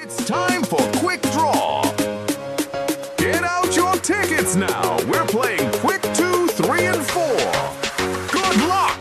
It's time for Quick Draw. Get out your tickets now. We're playing Quick 2, 3, and 4. Good luck!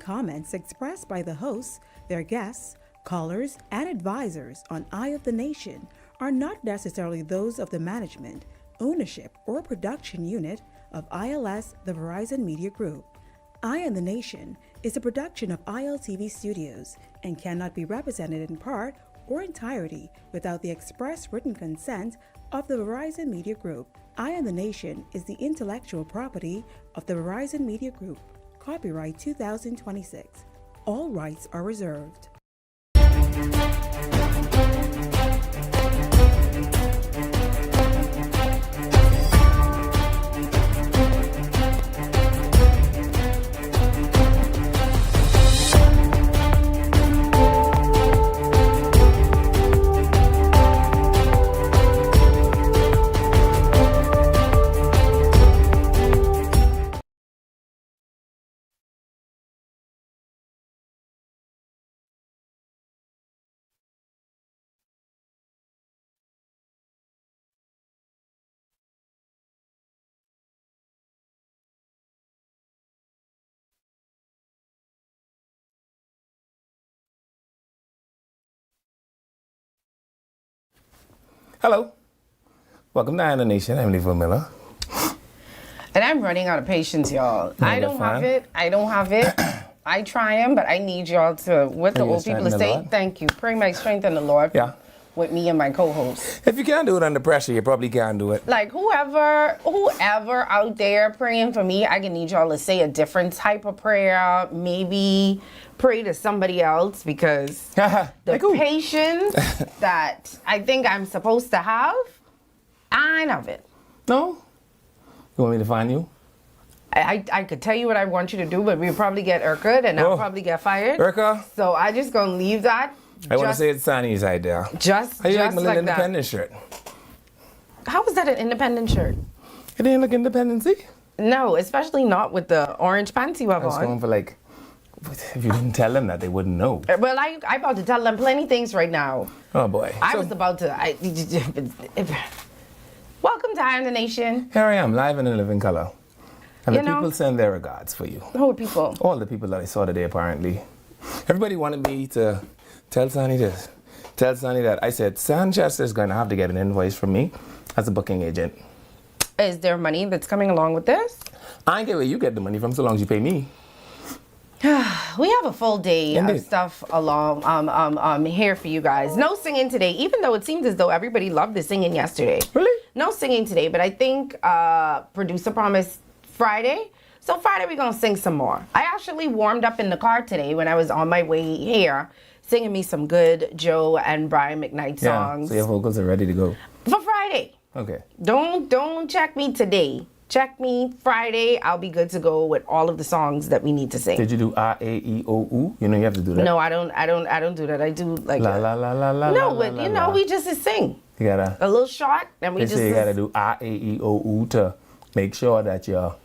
Comments expressed by the hosts, their guests, callers, and advisors on Eye of the Nation are not necessarily those of the management, ownership, or production unit of ILS, the Verizon Media Group. Eye of the Nation is a production of ILTV Studios and cannot be represented in part or entirety without the express written consent of the Verizon Media Group. Eye of the Nation is the intellectual property of the Verizon Media Group. Copyright 2026. All rights are reserved. Hello. Welcome to Eye of the Nation. I'm Levo Miller. And I'm running out of patience, y'all. I don't have it. I try them, but I need y'all to, what the old people say, thank you. Pray my strength in the Lord. Yeah. With me and my co-host. If you can't do it under pressure, you probably can't do it. Like whoever out there praying for me, I can need y'all to say a different type of prayer. Maybe pray to somebody else because the patience that I think I'm supposed to have, I ain't have it. No? You want me to find you? I could tell you what I want you to do, but we'll probably get Urka and I'll probably get fired. Urka? So I just gonna leave that. I want to say it's Sonny's idea. Just How you like my little like independent shirt? How is that an independent shirt? It ain't like independency? No, especially not with the orange pants you have I was on. going for like, if you didn't tell them that, they wouldn't know. Well, I about to tell them plenty things right now. Oh boy. I was about to. Welcome to Eye of the Nation. Here I am, live and in living color. And the people send their regards for you. Who people? All the people that I saw today, apparently. Everybody wanted me to tell Sonny this, tell Sonny that. I said, Sanchester's going to have to get an invoice from me as a booking agent. Is there money that's coming along with this? I ain't care where you get the money from so long as you pay me. We have a full day of stuff along here for you guys. No singing today, even though it seemed as though everybody loved the singing yesterday. Really? No singing today, but I think producer promised Friday. So Friday we're gonna sing some more. I actually warmed up in the car today when I was on my way here, singing me some good Joe and Brian McKnight songs. So your vocals are ready to go. For Friday. Okay. Don't check me today. Check me Friday. I'll be good to go with all of the songs that we need to sing. Did you do R-A-E-O-U? You know you have to do that. No, I don't do that. I do like la la la la la. No, la, but la, you know, we just sing. You gotta a little short, and we they say you gotta do R-A-E-O-U to make sure that you're,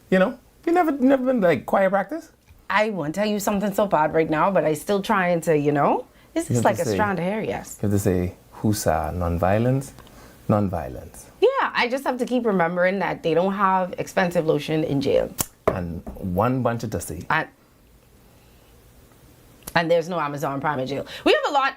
you know, you never been like choir practice. I want to tell you something so bad right now, but I still trying to, you know, this is like a strand of hair, yes. You have to say, Husa, non-violence, non-violence. Yeah, I just have to keep remembering that they don't have expensive lotion in jail. And one bunch of tussie. And there's no Amazon Prime in jail. We have a lot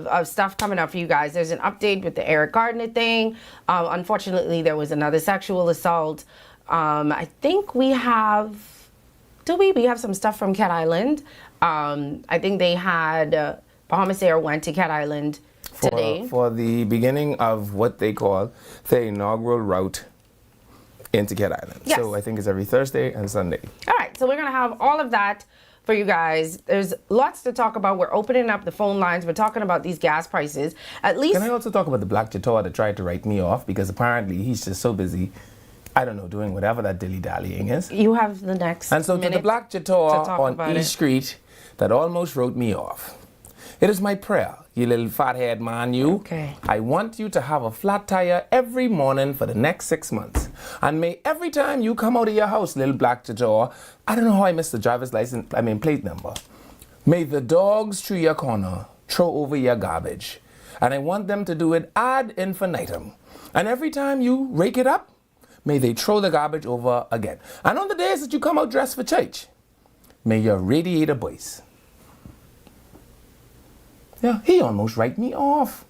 of stuff coming up for you guys. There's an update with the Eric Gardner thing. Unfortunately, there was another sexual assault. I think we have, we have some stuff from Cat Island. I think they had, Bahamas Air went to Cat Island today. For the beginning of what they call the inaugural route into Cat Island. Yes. So I think it's every Thursday and Sunday. All right, so we're gonna have all of that for you guys. There's lots to talk about. We're opening up the phone lines. We're talking about these gas prices. At least. Can I also talk about the black Chitaw that tried to write me off because apparently he's just so busy, I don't know, doing whatever that dilly-dallying is. You have the next And so to the black Chitaw on East it. Street that almost wrote me off. It is my prayer, you little fathead man, you. Okay. I want you to have a flat tire every morning for the next 6 months. And may every time you come out of your house, little black Chitaw, I don't know how I missed the driver's license, plate number. May the dogs through your corner throw over your garbage. And I want them to do it ad infinitum. And every time you rake it up, may they throw the garbage over again. And on the days that you come out dressed for church, may your radiator boys. Yeah, he almost write me off.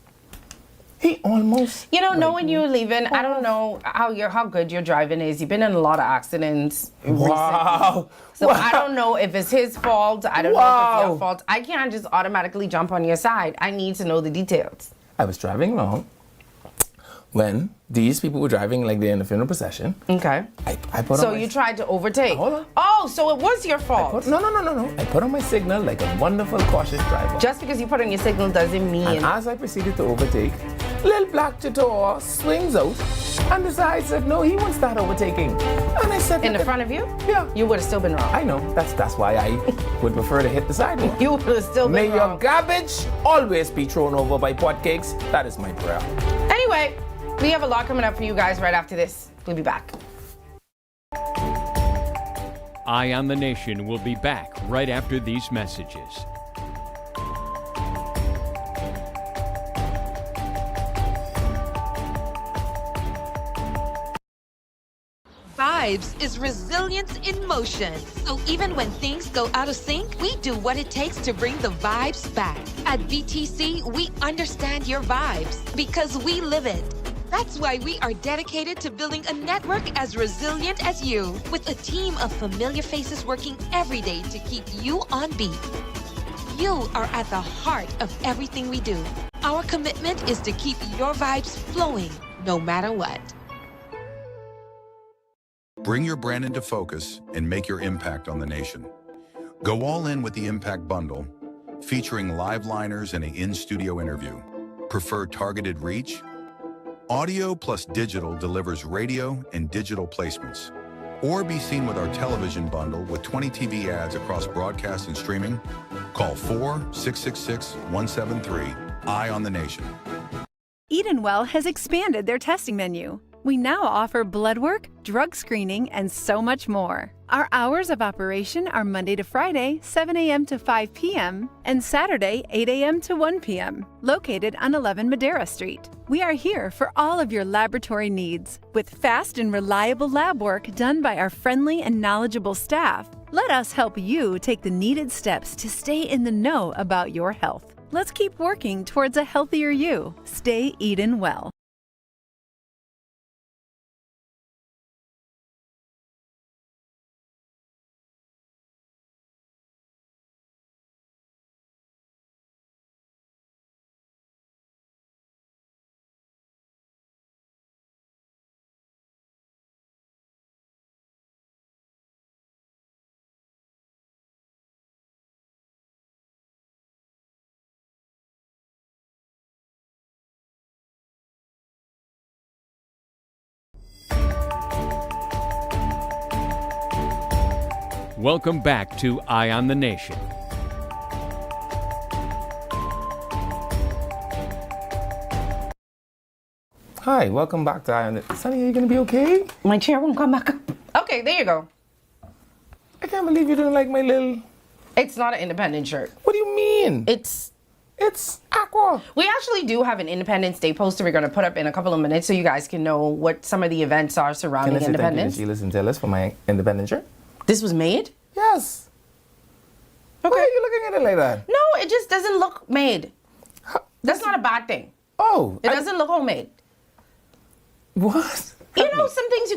He almost. You know, knowing you leaving, I don't know how good your driving is. You've been in a lot of accidents recently. So I don't know if it's his fault. I don't know if it's your fault. I can't just automatically jump on your side. I need to know the details. I was driving along when these people were driving like they're in a funeral procession. Okay. I put so on you tried to overtake. Hold on. Oh, so it was your fault. No. I put on my signal like a wonderful, cautious driver. Just because you put on your signal doesn't mean. And as I proceeded to overtake, little black Chitaw swings out and decides that no, he won't start overtaking. And I said, in the front of you? Yeah. You would have still been wrong. I know. That's why I would prefer to hit the sidewalk. You would have still been May wrong. your garbage always be thrown over by potcakes. That is my prayer. Anyway, we have a lot coming up for you guys right after this. We'll be back. Eye on the Nation will be back right after these messages. Vibes is resilience in motion. So even when things go out of sync, we do what it takes to bring the vibes back. At BTC, we understand your vibes because we live it. That's why we are dedicated to building a network as resilient as you, with a team of familiar faces working every day to keep you on beat. You are at the heart of everything we do. Our commitment is to keep your vibes flowing, no matter what. Bring your brand into focus and make your impact on the nation. Go all in with the Impact Bundle, featuring live liners and an in-studio interview. Prefer targeted reach? Audio plus digital delivers radio and digital placements. Or be seen with our television bundle with 20 TV ads across broadcast and streaming. Call 4-666-173. Eye on the Nation. Edenwell has expanded their testing menu. We now offer blood work, drug screening, and so much more. Our hours of operation are Monday to Friday, 7 a.m. to 5 p.m., and Saturday, 8 a.m. to 1 p.m., located on 11 Madera Street. We are here for all of your laboratory needs, with fast and reliable lab work done by our friendly and knowledgeable staff. Let us help you take the needed steps to stay in the know about your health. Let's keep working towards a healthier you. Stay Eden well. Welcome back to Eye on the Nation. Hi, welcome back to Eye on the Nation. Sonny, are you going to be okay? My chair won't come back up. Okay, there you go. I can't believe you didn't like my little... It's not an independent shirt. What do you mean? It's aqua. We actually do have an Independence Day poster we're going to put up in a couple of minutes so you guys can know what some of the events are surrounding Independence. Can I say thank you to Sheila Centellis for my independent shirt? This was made? Yes. Okay. Why are you looking at it like that? No, it just doesn't look made. That's not a bad thing. Oh. It doesn't look homemade. What? You know, sometimes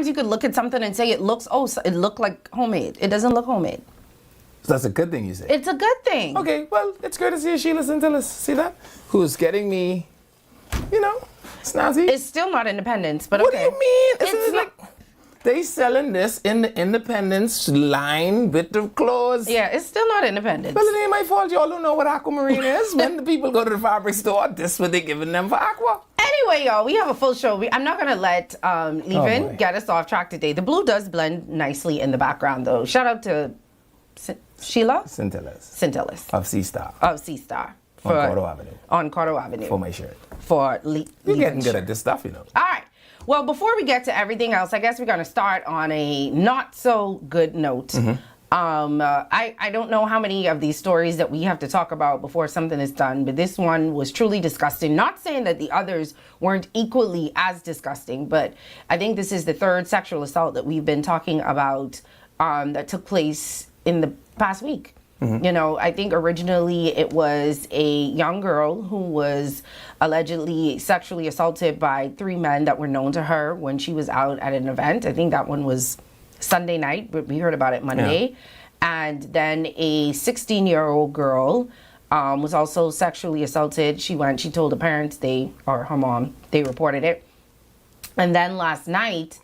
you could look at something and say it looked like homemade. It doesn't look homemade. So that's a good thing you say. It's a good thing. Okay, well, it's great to see Sheila Centellis. See that? Who's getting me, snazzy. It's still not Independence, but what okay. do you mean? It's Isn't it like They selling this in the Independence line bit of clothes. Yeah, it's still not Independence. Well, it ain't my fault. Y'all don't know what aquamarine is. When the people go to the fabric store, this is what they giving them for aqua. Anyway, y'all, we have a full show. I'm not going to let Levin get us off track today. The blue does blend nicely in the background, though. Shout out to Sheila? Scintillas. Of C-Star. Of C-Star. On Cordova Avenue. On Cordova Avenue. For my shirt. For You're getting good at this stuff, you know. All right. Well, before we get to everything else, I guess we're going to start on a not so good note. I don't know how many of these stories that we have to talk about before something is done, but this one was truly disgusting. Not saying that the others weren't equally as disgusting, but I think this is the third sexual assault that we've been talking about that took place in the past week. You know, I think originally it was a young girl who was allegedly sexually assaulted by 3 men that were known to her when she was out at an event. I think that one was Sunday night, but we heard about it Monday. Yeah. And then a 16-year-old girl was also sexually assaulted. She told the parents, or her mom, they reported it. And then last night,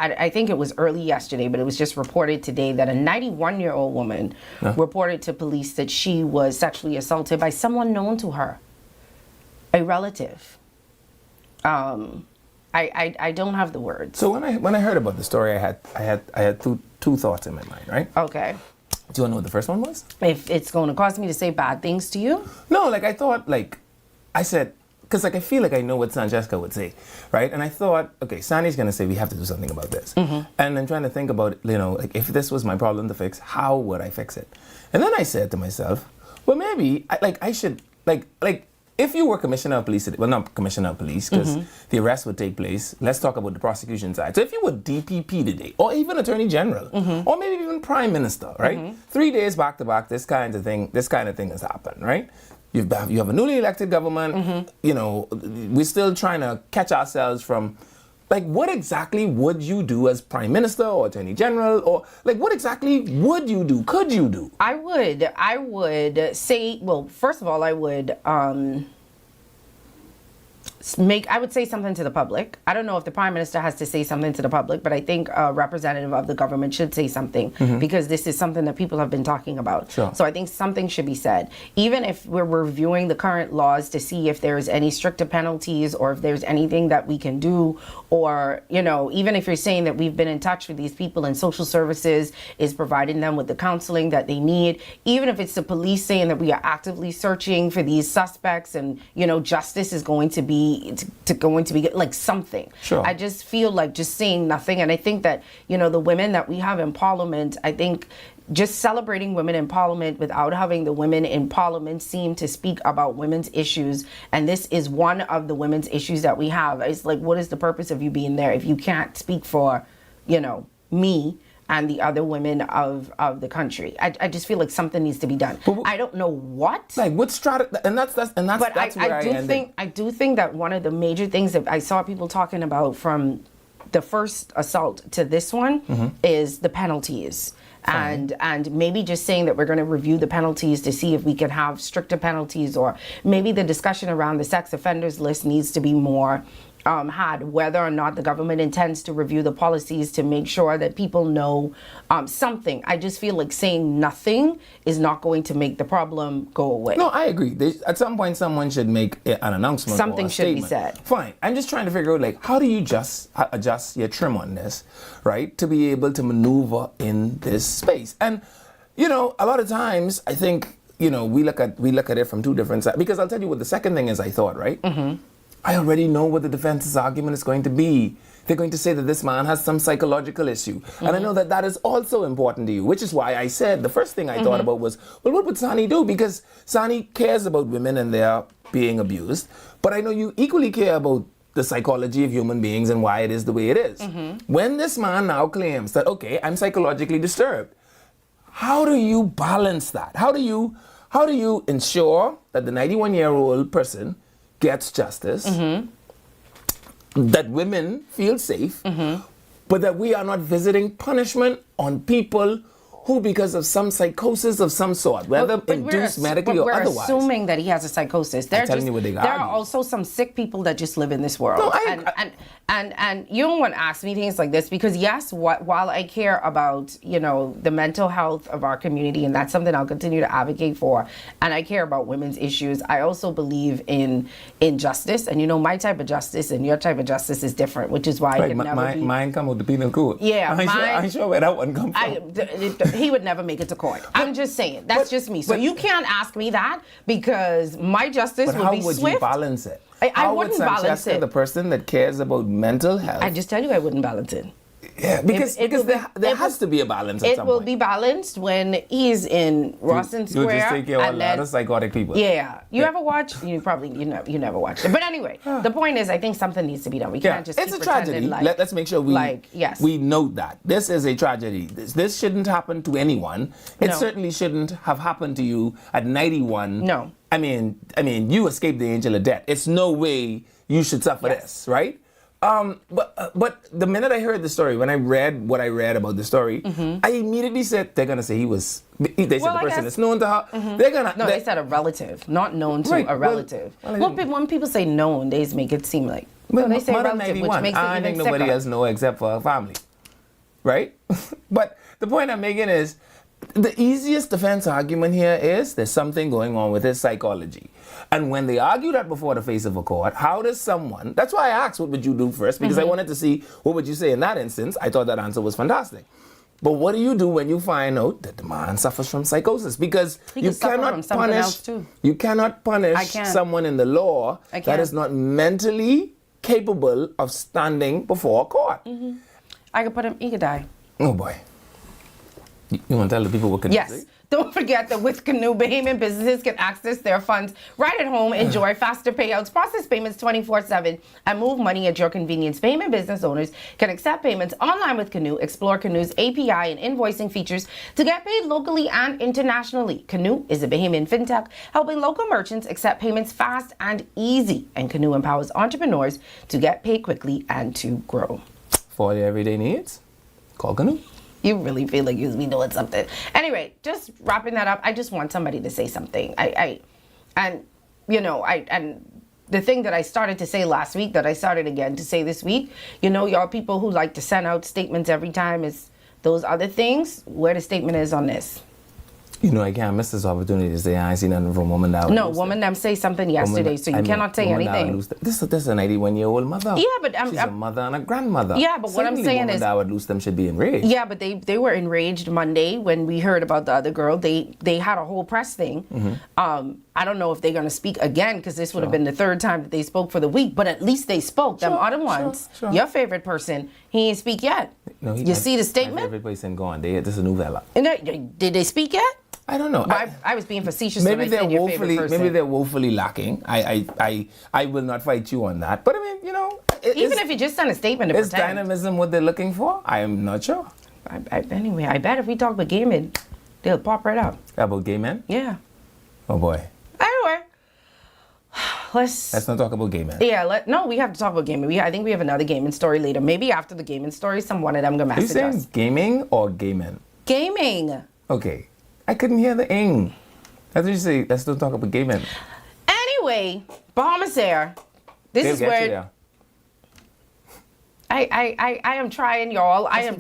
I think it was early yesterday, but it was just reported today that a 91-year-old woman reported to police that she was sexually assaulted by someone known to her, a relative. I don't have the words. So when I heard about the story, I had two thoughts in my mind, right? Okay. Do you want to know what the first one was? If it's going to cause me to say bad things to you? No, I thought, I said, because I feel like I know what Sanjessica would say, right? And I thought, okay, Sandy's going to say we have to do something about this. And I'm trying to think about, if this was my problem to fix, how would I fix it? And then I said to myself, well, maybe, I should, if you were commissioner of police, well, not commissioner of police, because the arrest would take place. Let's talk about the prosecution side. So if you were DPP today, or even Attorney General, or maybe even Prime Minister, right? 3 days back to back, this kind of thing has happened, right? You have a newly elected government. You know, we're still trying to catch ourselves from, what exactly would you do as Prime Minister or Attorney General, or what exactly would you do? Could you do? I would say, well, first of all, I would say something to the public. I don't know if the Prime Minister has to say something to the public, but I think a representative of the government should say something because this is something that people have been talking about. Sure. So I think something should be said. Even if we're reviewing the current laws to see if there's any stricter penalties or if there's anything that we can do, or, even if you're saying that we've been in touch with these people and social services is providing them with the counseling that they need, even if it's the police saying that we are actively searching for these suspects and, justice is going to be something. Sure. I just feel like just saying nothing. And I think that, the women that we have in Parliament, I think just celebrating women in Parliament without having the women in Parliament seem to speak about women's issues. And this is one of the women's issues that we have. It's what is the purpose of you being there if you can't speak for, me and the other women of the country? I just feel like something needs to be done. I don't know what. What strategy? And that's where I do think that one of the major things that I saw people talking about from the first assault to this one is the penalties. And maybe just saying that we're going to review the penalties to see if we can have stricter penalties, or maybe the discussion around the sex offenders list needs to be more had, whether or not the government intends to review the policies to make sure that people know something. I just feel like saying nothing is not going to make the problem go away. No, I agree. At some point, someone should make an announcement. Something or a should statement. be said. Fine. I'm just trying to figure out, how do you just adjust your trim on this, right, to be able to maneuver in this space? And, a lot of times, I think, we look at it from two different sides. Because I'll tell you what the second thing is I thought, right? I already know what the defense's argument is going to be. They're going to say that this man has some psychological issue. And I know that is also important to you, which is why I said the first thing I thought about was, well, what would Sani do? Because Sani cares about women and their being abused. But I know you equally care about the psychology of human beings and why it is the way it is. When this man now claims that, okay, I'm psychologically disturbed, how do you balance that? How do you ensure that the 91-year-old person gets justice, that women feel safe, but that we are not visiting punishment on people who, because of some psychosis of some sort, whether induced medically or otherwise. We're assuming that he has a psychosis. I'm telling you what they got. There are also some sick people that just live in this world. No, and you don't want to ask me things like this because yes, while I care about, you know, the mental health of our community, and that's something I'll continue to advocate for, and I care about women's issues, I also believe in justice. And you know, my type of justice and your type of justice is different, which is why I can never be... Mine come with the penal code. Yeah, I ain't sure where that one come from. He would never make it to court. I'm just saying. That's just me. So you can't ask me that because my justice would be swift. How would you balance it? I wouldn't balance it. The person that cares about mental health. I just tell you I wouldn't balance it. Yeah, because there has to be a balance at some point. It will be balanced when he's in Rawson Square. You just take care of a lot of psychotic people. Yeah. You ever watch? You never watched it. But anyway, the point is I think something needs to be done. We can't just it's keep a tragedy. Let's make sure we note that. This is a tragedy. This shouldn't happen to anyone. It certainly shouldn't have happened to you at 91. No. I mean, you escaped the angel of death. It's no way you should suffer this, right? But the minute I heard the story, when I read what I read about the story, I immediately said they're gonna say he was. They said the person is known to her. They're gonna. No, they said a relative, not known to a relative. Well, when people say known, they make it seem like. Well, they say Mother relative, 91, which makes it I even think sicker. nobody else know except for her family, right? But the point I'm making is, the easiest defense argument here is there's something going on with his psychology. And when they argue that before the face of a court, how does someone... That's why I asked, what would you do first? Because I wanted to see, what would you say in that instance? I thought that answer was fantastic. But what do you do when you find out that the man suffers from psychosis? Because you cannot punish someone in the law that is not mentally capable of standing before a court. I could put him... He could die. Oh, boy. You want to tell the people what Canoe Yes. Don't forget that with Canoe, Bahamian businesses can access their funds right at home, enjoy faster payouts, process payments 24/7, and move money at your convenience. Bahamian business owners can accept payments online with Canoe, explore Canoe's API and invoicing features to get paid locally and internationally. Canoe is a Bahamian fintech helping local merchants accept payments fast and easy, and Canoe empowers entrepreneurs to get paid quickly and to grow. For your everyday needs, call Canoe. You really feel like you'd be doing something. Anyway, just wrapping that up, I just want somebody to say something. And the thing that I started to say last week, that I started again to say this week, y'all people who like to send out statements every time is those other things, where the statement is on this. I can't miss this opportunity to say I ain't seen nothing from woman that. No, woman them say something yesterday, so you cannot say anything. This is an 81-year-old mother. Yeah, but she's a mother and a grandmother. Yeah, but what I'm saying is, that would lose them should be enraged. Yeah, but they were enraged Monday when we heard about the other girl. They had a whole press thing. I don't know if they're gonna speak again because this would have been the third time that they spoke for the week. But at least they spoke. Them other ones, your favorite person, he ain't speak yet. No, you see the statement? My favorite person gone. This is a novella. Did they speak yet? I don't know. I was being facetious. Maybe when I said your favorite person. Maybe they're woefully lacking. I will not fight you on that. But I mean, even if you just send a statement to is pretend. dynamism what they're looking for? I am not sure. Anyway, I bet if we talk about gay men, they'll pop right up. About gay men? Yeah. Oh boy. Anyway, let's not talk about gay men. Yeah. No, we have to talk about gaming. I think we have another gaming story later. Maybe after the gaming story, one of them gonna message us. Are you saying gaming or gay men? Gaming. Okay. I couldn't hear the ing. That's what you say. Let's don't talk about gay men. Anyway, Bahamas Air. This is where I am trying, y'all. I am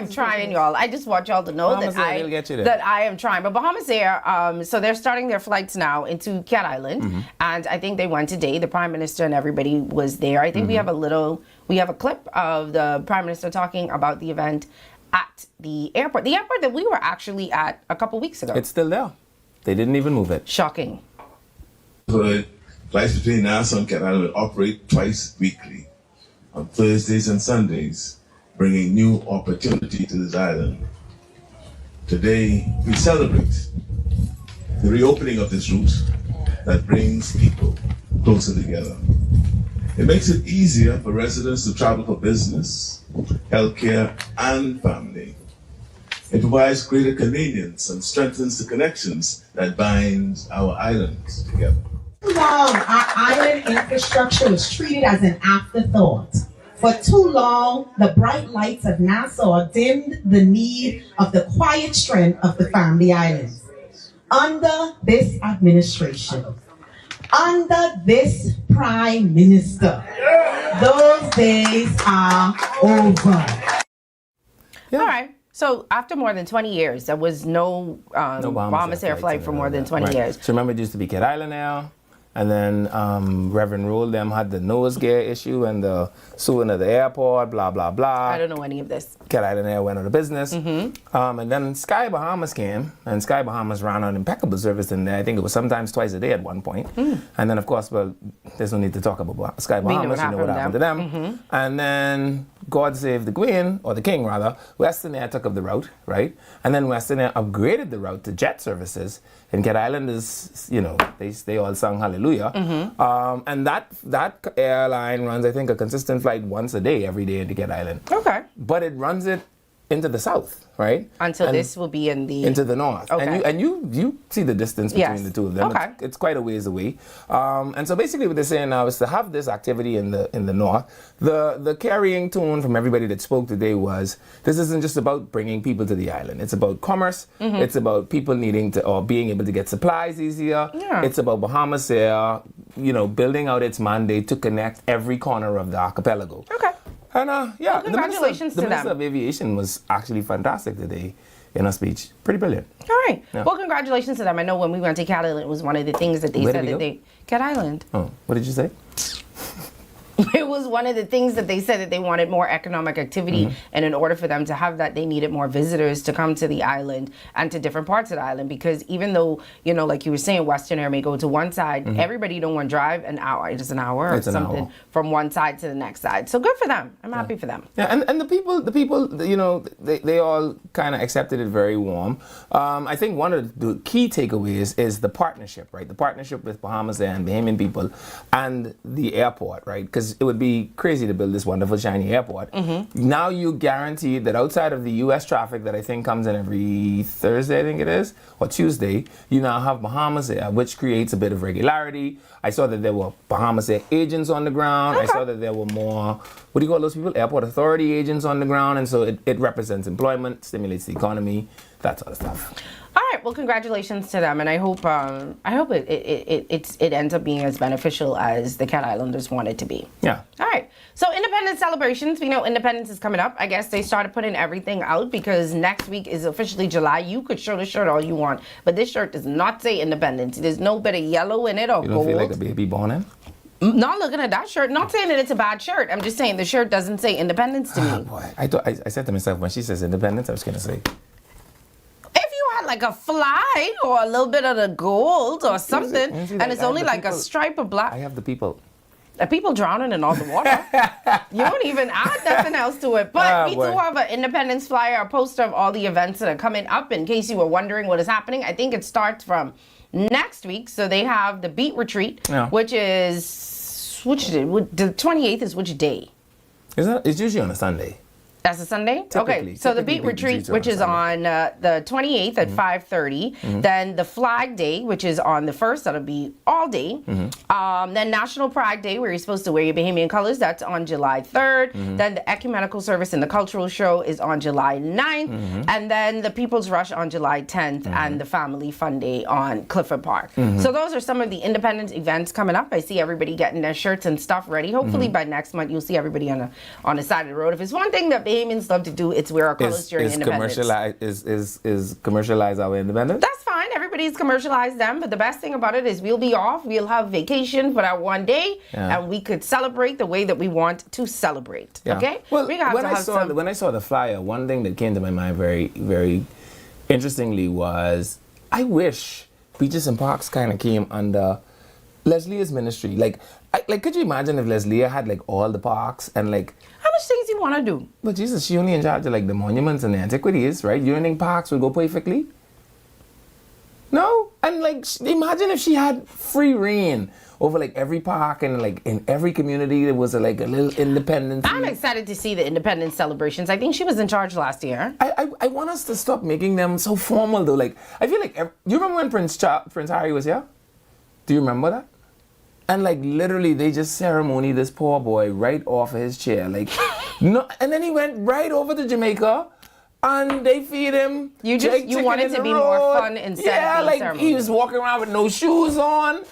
trying, y'all. I just want y'all to know that I am trying. But Bahamas Air, so they're starting their flights now into Cat Island, and I think they went today. The Prime Minister and everybody was there. I think we have a clip of the Prime Minister talking about the event at the airport that we were actually at a couple weeks ago. It's still there. They didn't even move it. Shocking. Flights between Nassau and Cat Island will operate twice weekly, on Thursdays and Sundays, bringing new opportunity to this island. Today, we celebrate the reopening of this route that brings people closer together. It makes it easier for residents to travel for business, healthcare, and family. It provides greater convenience and strengthens the connections that bind our islands together. Long, our island infrastructure was treated as an afterthought. For too long, the bright lights of Nassau dimmed the need of the quiet strength of the family islands. Under this administration, under this prime minister, those days are over. All right. So after more than 20 years, there was no Bahamas Air flight for more than 20 years. So remember, it used to be Cat Island Air. And then Reverend Rule them had the nose gear issue and the suing of the airport, blah, blah, blah. I don't know any of this. Cat Island Air went out of business. And then Sky Bahamas came, and Sky Bahamas ran on impeccable service in there. I think it was sometimes twice a day at one point. And then, of course, well, there's no need to talk about Sky Bahamas. You know what happened to them. And then God Save the Queen, or the King rather, Western Air took up the route, right? And then Western Air upgraded the route to jet services. And Cat Island is, you know, they all sung hallelujah. And that airline runs, I think, a consistent flight once a day, every day into Cat Island. Okay. But it runs it into the south, right? Until this will be into the north. Okay. And you see the distance between the two of them. Okay. It's quite a ways away. And so basically what they're saying now is to have this activity in the north. The carrying tone from everybody that spoke today was, this isn't just about bringing people to the island. It's about commerce. It's about people needing to, or being able to get supplies easier. It's about Bahamas Air, you know, building out its mandate to connect every corner of the archipelago. Okay. And well, congratulations the Minister of Aviation was actually fantastic today in her speech. Pretty brilliant. All right. Yeah. Well, congratulations to them. I know when we went to Cat Island, it was one of the things that they said that they... Cat Island. Oh, what did you say? It was one of the things that they said that they wanted more economic activity, and in order for them to have that, they needed more visitors to come to the island and to different parts of the island, because even though, you know, like you were saying, Western Air may go to one side, everybody don't want to drive an hour. It's an hour or something from one side to the next side. So good for them. I'm happy for them. Yeah, and the people, you know, they all kind of accepted it very warm. I think one of the key takeaways is the partnership, right? The partnership with Bahamas Air and Bahamian people and the airport, right? Because it would be crazy to build this wonderful, shiny airport. Now you guarantee that outside of the U.S. traffic that I think comes in every Thursday, I think it is, or Tuesday, you now have Bahamas Air, which creates a bit of regularity. I saw that there were Bahamas Air agents on the ground. I saw that there were more, what do you call those people? Airport authority agents on the ground. And so it represents employment, stimulates the economy, that sort of stuff. All right. Well, congratulations to them, and I hope it ends up being as beneficial as the Cat Islanders want it to be. Yeah. All right. So independence celebrations. We know independence is coming up. I guess they started putting everything out because next week is officially July. You could show the shirt all you want, but this shirt does not say independence. There's no bit of yellow in it or gold. You don't feel like a baby born in? Not looking at that shirt. Not saying that it's a bad shirt. I'm just saying the shirt doesn't say independence to me. Oh boy. I said to myself, when she says independence, I was going to say, like a flag or a little bit of the gold or something, and it's only like a stripe of black. I have the people. The people drowning in all the water. You don't even add nothing else to it. But we do have an independence flyer, a poster of all the events that are coming up. In case you were wondering what is happening, I think it starts from next week. So they have the Beat Retreat, which is the 28th is which day? It's usually on a Sunday. That's a Sunday? Okay, so the Beat Retreat, which is on the 28th at 5:30. Then the Flag Day, which is on the 1st, that'll be all day. Then National Pride Day, where you're supposed to wear your Bahamian colors, that's on July 3rd. Then the Ecumenical Service and the Cultural Show is on July 9th. And then the People's Rush on July 10th and the Family Fun Day on Clifford Park. So those are some of the independence events coming up. I see everybody getting their shirts and stuff ready. Hopefully by next month, you'll see everybody on the side of the road. If it's one thing that Bahamians love to do, it's wear our colors during independence. Is commercialize our independence? That's fine. Everybody's commercialized them, but the best thing about it is we'll be off. We'll have vacation for that one day, and we could celebrate the way that we want to celebrate. Okay? Well, when I saw the flyer, one thing that came to my mind very, very interestingly was, I wish Beaches and Parks kind of came under Leslie's ministry. Like, could you imagine if Leslie had like all the parks and like, how much things you want to do? But Jesus, she only in charge of like the monuments and the antiquities, right? You don't think parks would go perfectly? No? And like, imagine if she had free reign over like every park and like in every community there was like a little independence. I'm excited to see the independence celebrations. I think she was in charge last year. I want us to stop making them so formal though. Like, I feel like, you remember when Prince Harry was here? Do you remember that? And like literally, they just ceremony this poor boy right off of his chair. Like, no, and then he went right over to Jamaica, and they feed him. You want it to be more fun instead of being ceremony. He was walking around with no shoes on.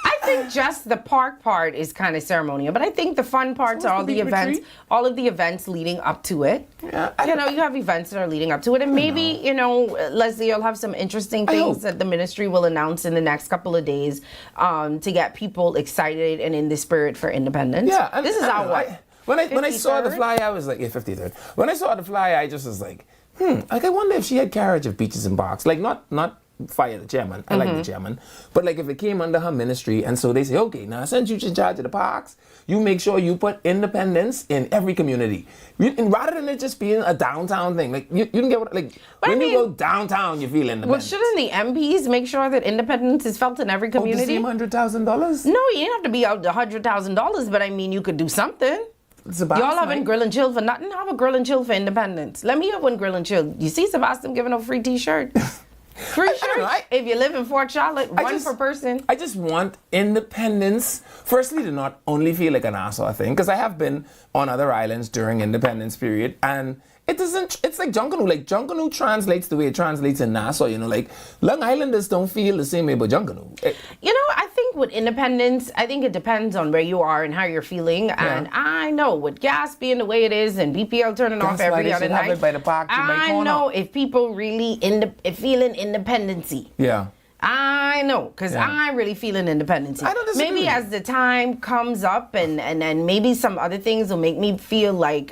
I think just the park part is kind of ceremonial, but I think the fun parts are all the events, all of the events leading up to it. Yeah, you have events that are leading up to it, and maybe, Leslie, you'll have some interesting things that the ministry will announce in the next couple of days to get people excited and in the spirit for independence. Yeah, and, this is our what? When I saw the flyer, I was like, 53rd. When I saw the flyer, I just was like, like I wonder if she had carriage of beaches and parks, like not fire the chairman. I like the chairman. But like if it came under her ministry, and so they say, okay, now since you're in charge of the parks, you make sure you put independence in every community. And rather than it just being a downtown thing, like you can get what, like when you go downtown, you feel independent. Well, shouldn't the MPs make sure that independence is felt in every community? Oh, the same $100,000? No, you didn't have to be out the $100,000, but I mean, you could do something. Y'all having grill and chill for nothing? Have a grill and chill for independence. Let me have one grill and chill. You see Sebastian giving a free t-shirt? Free shirt. If you live in Fort Charlotte, one per person. I just want independence. Firstly, to not only feel like an Nassau thing, because I have been on other islands during independence period, and it doesn't. It's like Junkanoo. Like Junkanoo translates the way it translates in Nassau. Like Long Islanders don't feel the same way about Junkanoo. I think with independence, I think it depends on where you are and how you're feeling. And I know with gas being the way it is and BPL turning off every other night, by the park I know if people really feeling independency. Yeah. I know, because I really feel an independency. I don't disagree. Maybe as the time comes up and maybe some other things will make me feel like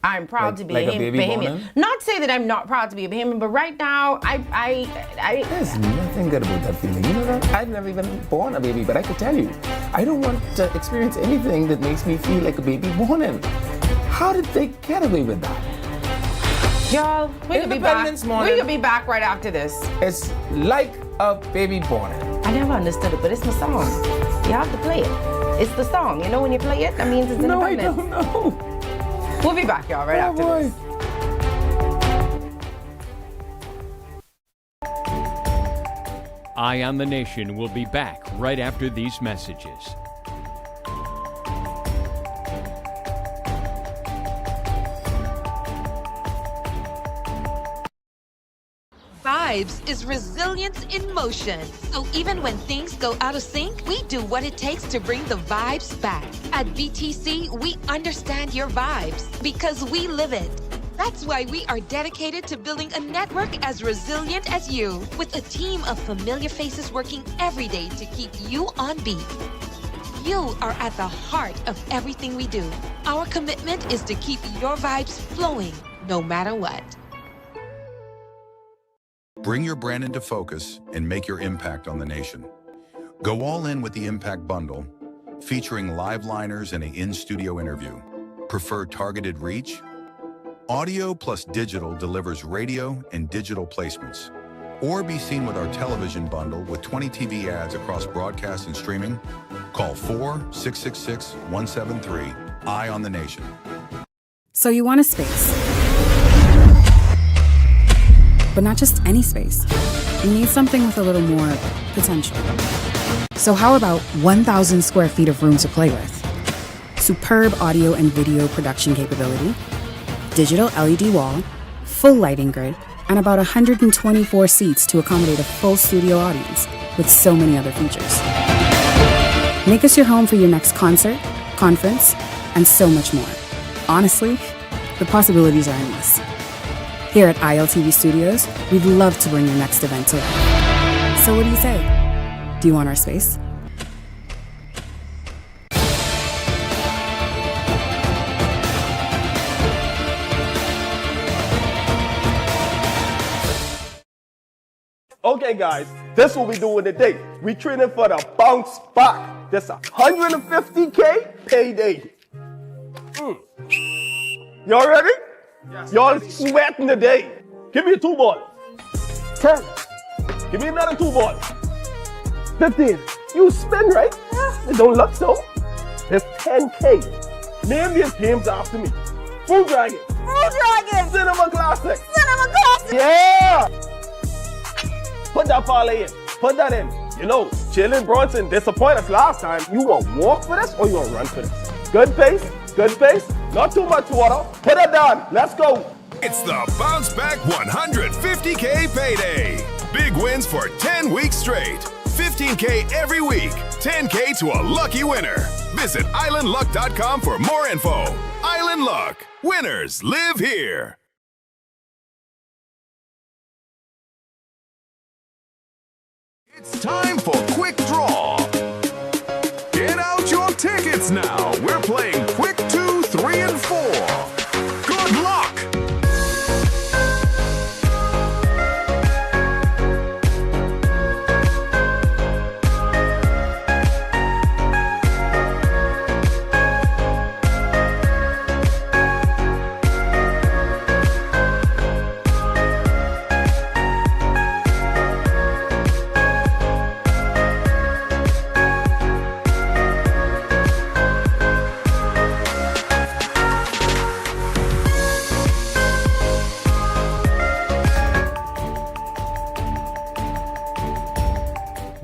I'm proud to be a Bahamian. Not say that I'm not proud to be a Bahamian, but right now, There's nothing good about that feeling. You know that? I've never even born a baby, but I could tell you, I don't want to experience anything that makes me feel like a baby born in. How did they get away with that? Y'all, we could be back right after this. It's like a baby born in. I never understood it, but it's my song. You have to play it. It's the song. When you play it, that means it's independence. No, I don't know. We'll be back, y'all, right after this. Eye on the Nation will be back right after these messages. Vibes is resilience in motion. So even when things go out of sync, we do what it takes to bring the vibes back. At BTC, we understand your vibes because we live it. That's why we are dedicated to building a network as resilient as you, with a team of familiar faces working every day to keep you on beat. You are at the heart of everything we do. Our commitment is to keep your vibes flowing, no matter what. Bring your brand into focus and make your impact on the nation. Go all in with the Impact Bundle, featuring live liners and an in-studio interview. Prefer targeted reach? Audio plus digital delivers radio and digital placements. Or be seen with our television bundle with 20 TV ads across broadcast and streaming. Call 4-666-173. Eye on the Nation. So you want a space. But not just any space. You need something with a little more potential. So how about 1,000 square feet of room to play with? Superb audio and video production capability, digital LED wall, full lighting grid, and about 124 seats to accommodate a full studio audience with so many other features. Make us your home for your next concert, conference, and so much more. Honestly, the possibilities are endless. Here at ILTV Studios, we'd love to bring your next event to life. So what do you say? Do you want our space? Okay, guys, this is what we doing today. We training for the bounce back. This $150K payday. Y'all ready? Yes. Y'all sweating today. Give me a 2-ball. 10. Give me another 2-ball. 15. You spin, right? It don't look so. It's 10K. Name these games after me. Food Dragon. Food Dragon. Cinema Classic. Cinema Classic. Yeah. Put that parlay in. Put that in. Jalen Brunson disappointed us last time. You want to walk for this or you want to run for this? Good pace, not too much water. Hit it down, let's go. It's the Bounce Back 150K payday. Big wins for 10 weeks straight. 15K every week. 10K to a lucky winner. Visit islandluck.com for more info. Island Luck. Winners live here. It's time for Quick Draw. Get out your tickets now. We're playing Quick 2, 3, and 4. Good luck.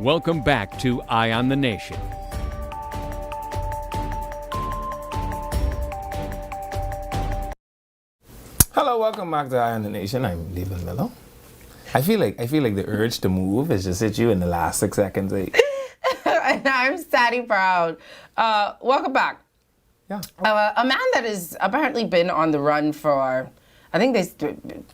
Welcome back to Eye on the Nation. Hello, welcome back to Eye on the Nation. I'm Leland Miller. I feel like the urge to move is just hit you in the last 6 seconds. And I'm Sadie Proud. Welcome back. Yeah. A man that has apparently been on the run for, I think there's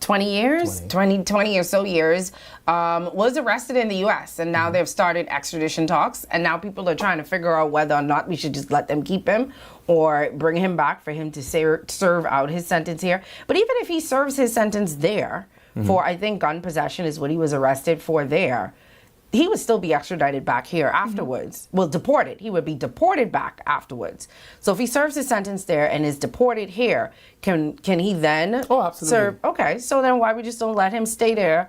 20 years, 20 or so years, was arrested in the U.S. And now they've started extradition talks. And now people are trying to figure out whether or not we should just let them keep him or bring him back for him to serve out his sentence here. But even if he serves his sentence there for, I think, gun possession is what he was arrested for there, he would still be extradited back here afterwards. Well, deported. He would be deported back afterwards. So if he serves his sentence there and is deported here, can he then serve? Okay, so then why we just don't let him stay there,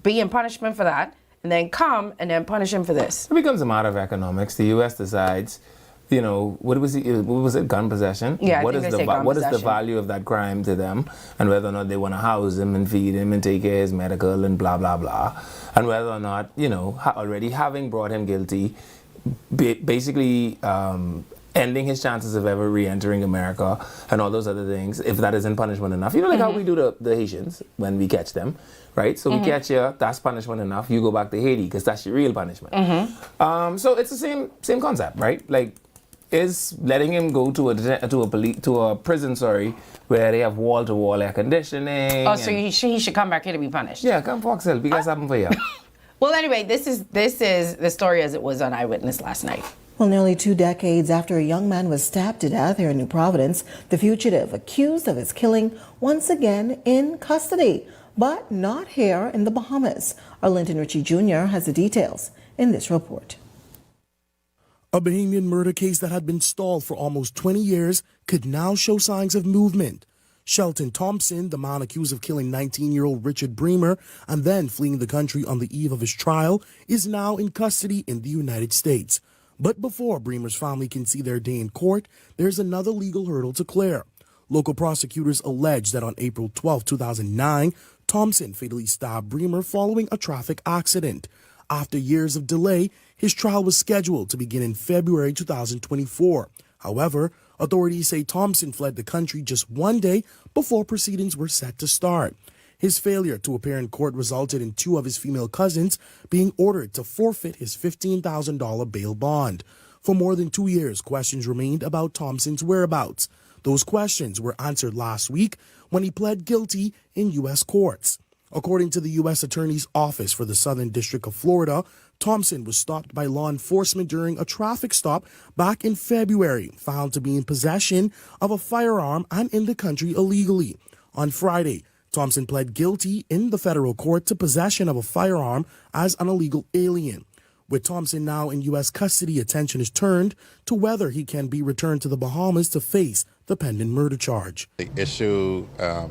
be in punishment for that, and then come and then punish him for this? It becomes a matter of economics. The U.S. decides, you know, what was it, gun possession? Yeah, what is the value of that crime to them, and whether or not they want to house him and feed him and take care of his medical and blah, blah, blah. And whether or not, you know, already having brought him guilty, basically ending his chances of ever re-entering America and all those other things, if that isn't punishment enough. You know, like how we do the Haitians when we catch them, right? So we catch you, that's punishment enough. You go back to Haiti because that's your real punishment. So it's the same concept, right? Like, is letting him go to a prison, where they have wall-to-wall air conditioning. Oh, so he should come back here to be punished. Yeah, come for yourself. Because something for you. Well, anyway, this is the story as it was on Eyewitness last night. Well, nearly 2 decades after a young man was stabbed to death here in New Providence, the fugitive accused of his killing once again in custody, but not here in the Bahamas. Arlington Ritchie Jr. has the details in this report. A Bahamian murder case that had been stalled for almost 20 years could now show signs of movement. Shelton Thompson, the man accused of killing 19-year-old Richard Bremer and then fleeing the country on the eve of his trial, is now in custody in the United States. But before Bremer's family can see their day in court, there's another legal hurdle to clear. Local prosecutors allege that on April 12, 2009, Thompson fatally stabbed Bremer following a traffic accident. After years of delay, his trial was scheduled to begin in February 2024. However, authorities say Thompson fled the country just 1 day before proceedings were set to start. His failure to appear in court resulted in 2 of his female cousins being ordered to forfeit his $15,000 bail bond. For more than 2 years, questions remained about Thompson's whereabouts. Those questions were answered last week when he pled guilty in U.S. courts. According to the U.S. Attorney's Office for the Southern District of Florida, Thompson was stopped by law enforcement during a traffic stop back in February, found to be in possession of a firearm and in the country illegally. On Friday, Thompson pled guilty in the federal court to possession of a firearm as an illegal alien. With Thompson now in U.S. custody, attention is turned to whether he can be returned to the Bahamas to face the pending murder charge. The issue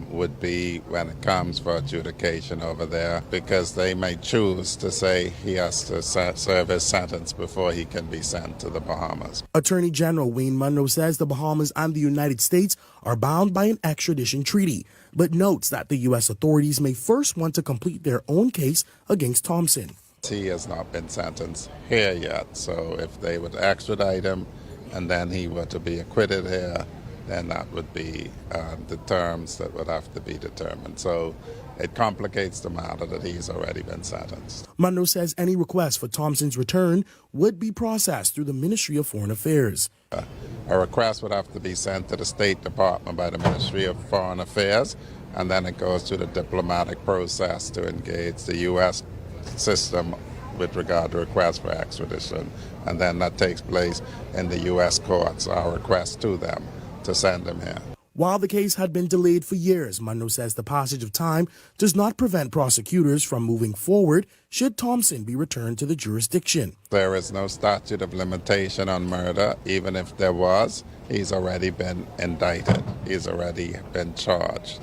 would be when it comes for adjudication over there, because they may choose to say he has to serve his sentence before he can be sent to the Bahamas. Attorney General Wayne Munro says the Bahamas and the United States are bound by an extradition treaty, but notes that the U.S. authorities may first want to complete their own case against Thompson. He has not been sentenced here yet, so if they would extradite him and then he were to be acquitted here, then that would be the terms that would have to be determined. So it complicates the matter that he's already been sentenced. Monroe says any request for Thompson's return would be processed through the Ministry of Foreign Affairs. A request would have to be sent to the State Department by the Ministry of Foreign Affairs, and then it goes through the diplomatic process to engage the U.S. system with regard to requests for extradition, and then that takes place in the U.S. courts, our request to them to send him here. While the case had been delayed for years, Monroe says the passage of time does not prevent prosecutors from moving forward should Thompson be returned to the jurisdiction. There is no statute of limitation on murder. Even if there was, he's already been indicted. He's already been charged.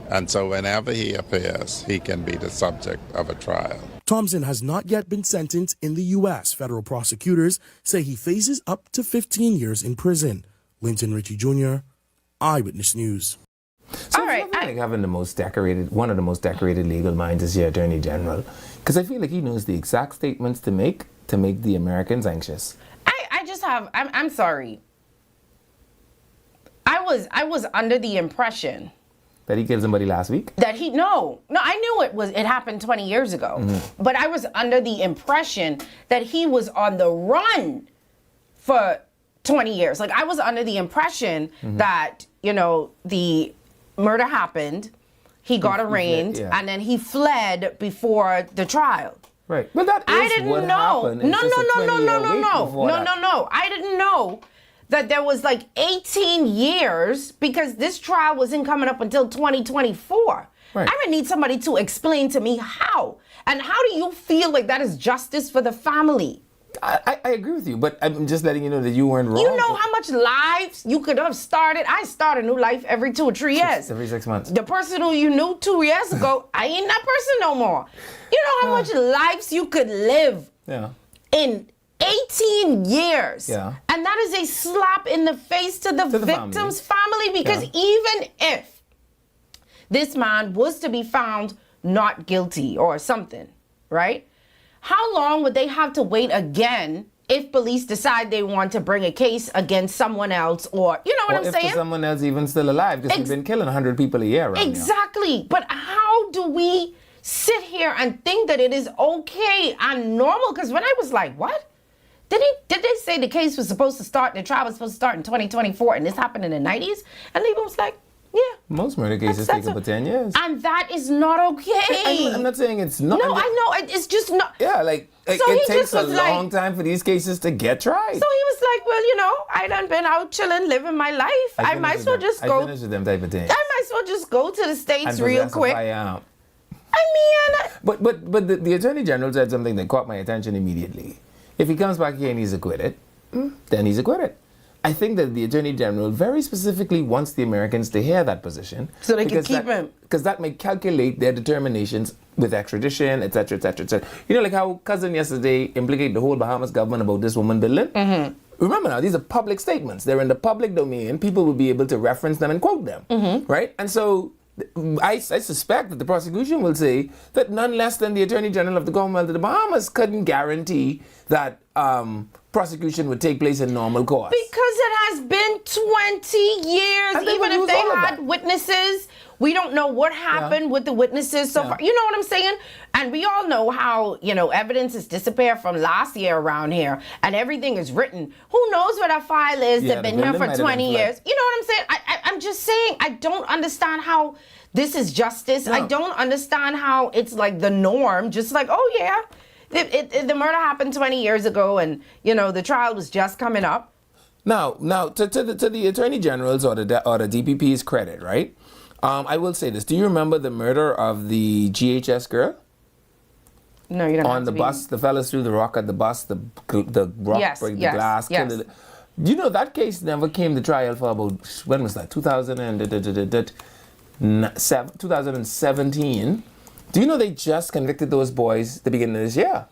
And so whenever he appears, he can be the subject of a trial. Thompson has not yet been sentenced in the U.S. Federal prosecutors say he faces up to 15 years in prison. Linton Ritchie Jr., Eyewitness News. So all right, I think having one of the most decorated legal minds is your Attorney General, because I feel like he knows the exact statements to make the Americans anxious. I'm sorry. I was under the impression that he killed somebody last week. I knew it happened 20 years ago, but I was under the impression that he was on the run for 20 years. Like, I was under the impression that, the murder happened, he got arraigned, and then he fled before the trial. Right. But that is what happened. No. I didn't know that there was like 18 years because this trial wasn't coming up until 2024. Right. I would need somebody to explain to me how. And how do you feel like that is justice for the family? I agree with you, but I'm just letting you know that you weren't wrong. You know how much lives you could have started? I start a new life every 2 or 3 years. Every 6 months. The person who you knew 2 years ago, I ain't that person no more. You know how much lives you could live in 18 years. Yeah. And that is a slap in the face to the victim's family because even if this man was to be found not guilty or something, right? How long would they have to wait again if police decide they want to bring a case against someone else or, you know what I'm saying? If someone else even still alive, because we've been killing 100 people a year around Exactly. Now. But how do we sit here and think that it is okay and normal? Because when I was like, what? Did they say the case was supposed to start, the trial was supposed to start in 2024 and this happened in the 90s? And they was like, yeah. Most murder cases take up to 10 years. And that is not okay. I'm not saying it's not. No, I know. It's just not. Yeah, like it takes a long time for these cases to get tried. So he was like, well, I done been out chilling, living my life. I might as well just go. I finished with them type of things. I might as well just go to the States real quick. I mean. But the Attorney General said something that caught my attention immediately. If he comes back here and he's acquitted, then he's acquitted. I think that the Attorney General very specifically wants the Americans to hear that position. So they can keep him. Because that may calculate their determinations with extradition, et cetera, et cetera, et cetera. You know, like how Cousin yesterday implicated the whole Bahamas government about this woman building? Mm-hmm. Remember now, these are public statements. They're in the public domain. People will be able to reference them and quote them, right? And so I suspect that the prosecution will say that none less than the Attorney General of the Commonwealth of the Bahamas couldn't guarantee that prosecution would take place in normal course. Because it has been 20 years. Even if they had witnesses, we don't know what happened with the witnesses so far. You know what I'm saying? And we all know how, evidence has disappeared from last year around here and everything is written. Who knows what a file is that's been here for 20 years? You know what I'm saying? I'm just saying, I don't understand how this is justice. No. I don't understand how it's like the norm. Just like, oh yeah, the murder happened 20 years ago and, the trial was just coming up. Now, to the Attorney General's or the DPP's credit, right? I will say this. Do you remember the murder of the GHS girl? No, you don't On the bus, the fellas threw the rock at the bus, the rock break the glass. Yes. You know, that case never came to trial for about, when was that? 2017. Do you know they just convicted those boys at the beginning of this year?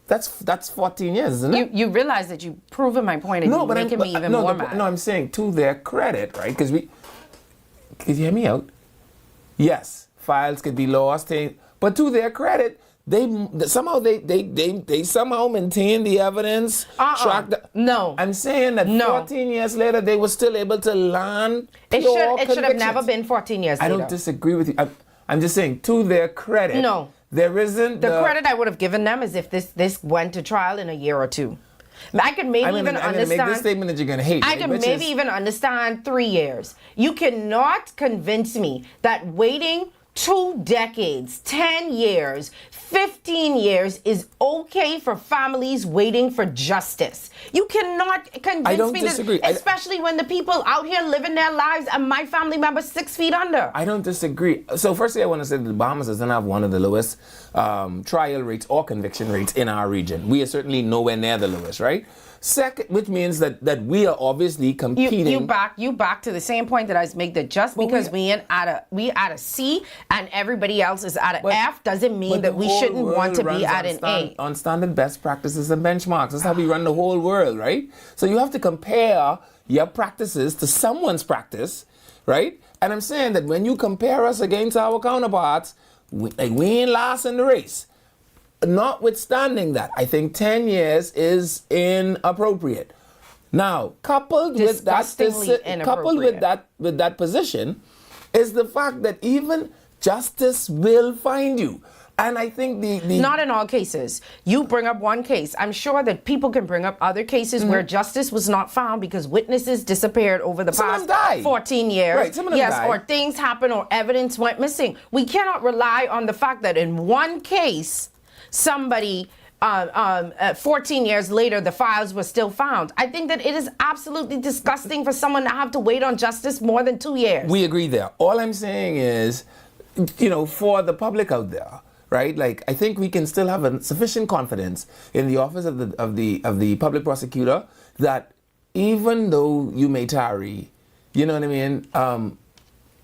That's 14 years, isn't it? You realize that you've proven my point and you're making me even more mad. No, I'm saying to their credit, right? Because could you hear me out? Yes, files could be lost, but to their credit, they somehow maintain the evidence. No. I'm saying that 14 years later, they were still able to land It pure should have never convictions. been 14 years I later. don't disagree with you. I'm just saying, to their credit, No. there isn't The credit I would have given them is if this went to trial in a year or two. I could maybe even understand. I'm going to make this statement that you're going to hate. I can maybe even understand 3 years. You cannot convince me that waiting 2 decades, 10 years, 15 years is okay for families waiting for justice. You cannot convince I don't me disagree. that, especially when the people out here living their lives and my family members 6 feet under. I don't disagree. So firstly, I want to say that the Bahamas doesn't have one of the lowest trial rates or conviction rates in our region. We are certainly nowhere near the lowest, right? Second, which means that we are obviously competing. You back to the same point that I was making, that just because we at a C and everybody else is at an F doesn't mean that we shouldn't want to be at an A. On standard best practices and benchmarks. That's how we run the whole world, right? So you have to compare your practices to someone's practice, right? And I'm saying that when you compare us against our counterparts, we ain't last in the race. Notwithstanding that, I think 10 years is inappropriate. Now, coupled with that position is the fact that even justice will find you. And I think the not in all cases. You bring up one case. I'm sure that people can bring up other cases where justice was not found because witnesses disappeared over the past 14 years. Right, some of them died. Or things happened or evidence went missing. We cannot rely on the fact that in one case, somebody 14 years later, the files were still found. I think that it is absolutely disgusting for someone to have to wait on justice more than 2 years. We agree there. All I'm saying is, for the public out there, right? Like, I think we can still have a sufficient confidence in the office of the public prosecutor that even though you may tarry, you know what I mean?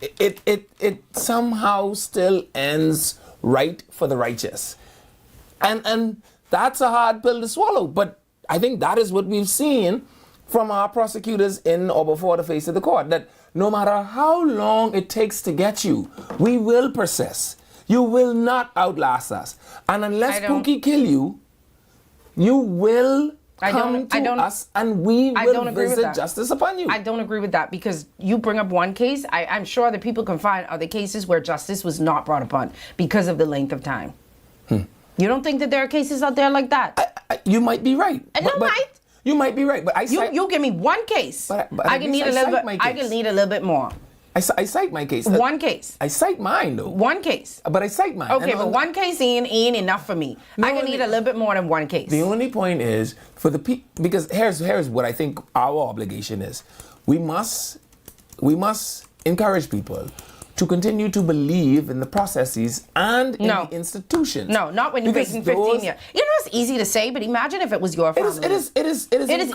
It somehow still ends right for the righteous. And that's a hard pill to swallow, but I think that is what we've seen from our prosecutors in or before the face of the court, that no matter how long it takes to get you, we will persist. You will not outlast us. And unless Pookie kill you, you will come to us and we will visit justice upon you. I don't agree with that because you bring up one case. I'm sure that people can find other cases where justice was not brought upon because of the length of time. You don't think that there are cases out there like that? You might be right. You might be right, but you give me one case. But I can need a little bit. I can need a little bit more. I cite my case. One case. I cite mine though. One case. But I cite mine. Okay, but one case ain't enough for me. I can need a little bit more than one case. The only point is for the people, because here's what I think our obligation is. We must encourage people to continue to believe in the processes and in the institutions. No, not when you're waiting 15 years. You know, it's easy to say, but imagine if it was your family. It is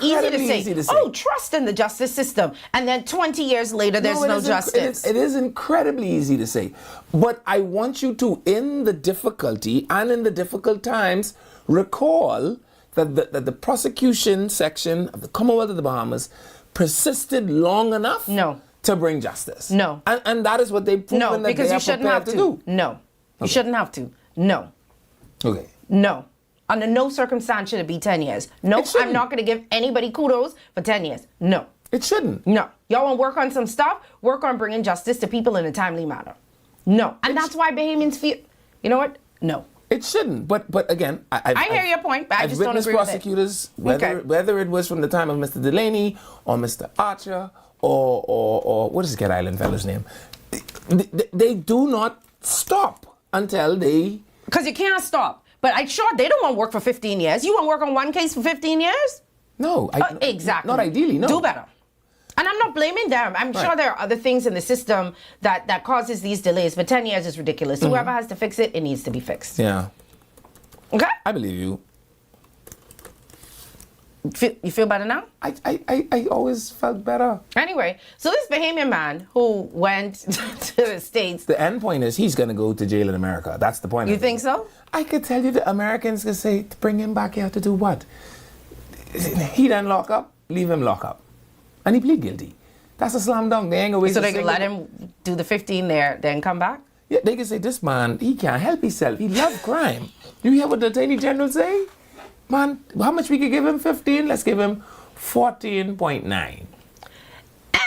easy to say. Oh, trust in the justice system. And then 20 years later, there's no justice. It is incredibly easy to say. But I want you to, in the difficulty and in the difficult times, recall that the prosecution section of the Commonwealth of the Bahamas persisted long enough to bring justice. No. And that is what they've proven that they are prepared to do. No. You shouldn't have to. No. Okay. No. Under no circumstance should it be 10 years. No, I'm not going to give anybody kudos for 10 years. No. It shouldn't. No. Y'all want to work on some stuff? Work on bringing justice to people in a timely manner. No. And that's why Bahamians feel, you know what? No. It shouldn't. But again, I hear your point, but I just don't agree prosecutors, with it. Whether it was from the time of Mr. Delaney or Mr. Archer or what is the Cat Island fellow's name? They do not stop until they... Because you can't stop. But I'm sure they don't want to work for 15 years. You want to work on one case for 15 years? No. Exactly. Not ideally, no. Do better. And I'm not blaming them. I'm sure there are other things in the system that causes these delays, but 10 years is ridiculous. Whoever has to fix it, it needs to be fixed. Yeah. Okay? I believe you. You feel better now? I always felt better. Anyway, so this Bahamian man who went to the States... The end point is he's going to go to jail in America. That's the point. You think so? I could tell you the Americans could say, to bring him back here to do what? He done lock up, leave him lock up. And he plead guilty. That's a slam dunk. They ain't going to waste So they can let him do the 15 there, then come back? Yeah, they can say, this man, he can't help himself. He loves crime. You hear what the Attorney General say? Man, how much we could give him? 15? Let's give him 14.9.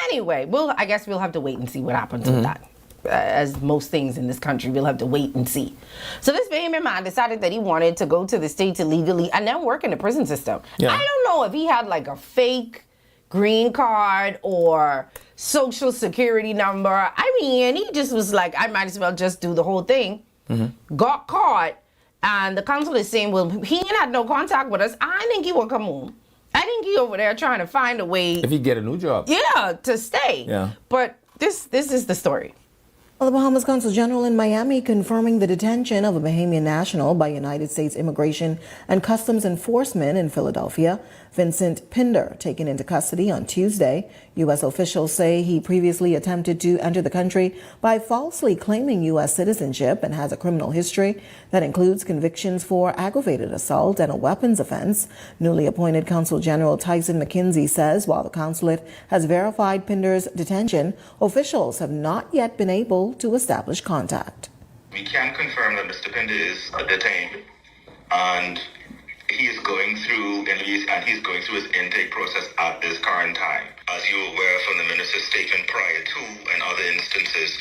Anyway, I guess we'll have to wait and see what happens with that. As most things in this country, we'll have to wait and see. So this Bahamian man decided that he wanted to go to the States illegally and then work in the prison system. Yeah. I don't know if he had like a fake green card or social security number. I mean, he just was like, I might as well just do the whole thing. Got caught, and the council is saying, well, he ain't had no contact with us. I think he will come home. I think he over there trying to find a way. If he get a new job. Yeah, to stay. Yeah. But this is the story. Well, the Bahamas Consul General in Miami confirming the detention of a Bahamian national by United States Immigration and Customs Enforcement in Philadelphia. Vincent Pinder taken into custody on Tuesday. U.S. officials say he previously attempted to enter the country by falsely claiming U.S. citizenship and has a criminal history that includes convictions for aggravated assault and a weapons offense. Newly appointed Consul General Tyson McKenzie says while the consulate has verified Pinder's detention, officials have not yet been able to establish contact. We can confirm that Mr. Pinder is detained, and he is going through his intake process at this current time. As you're aware from the minister's statement prior to and other instances,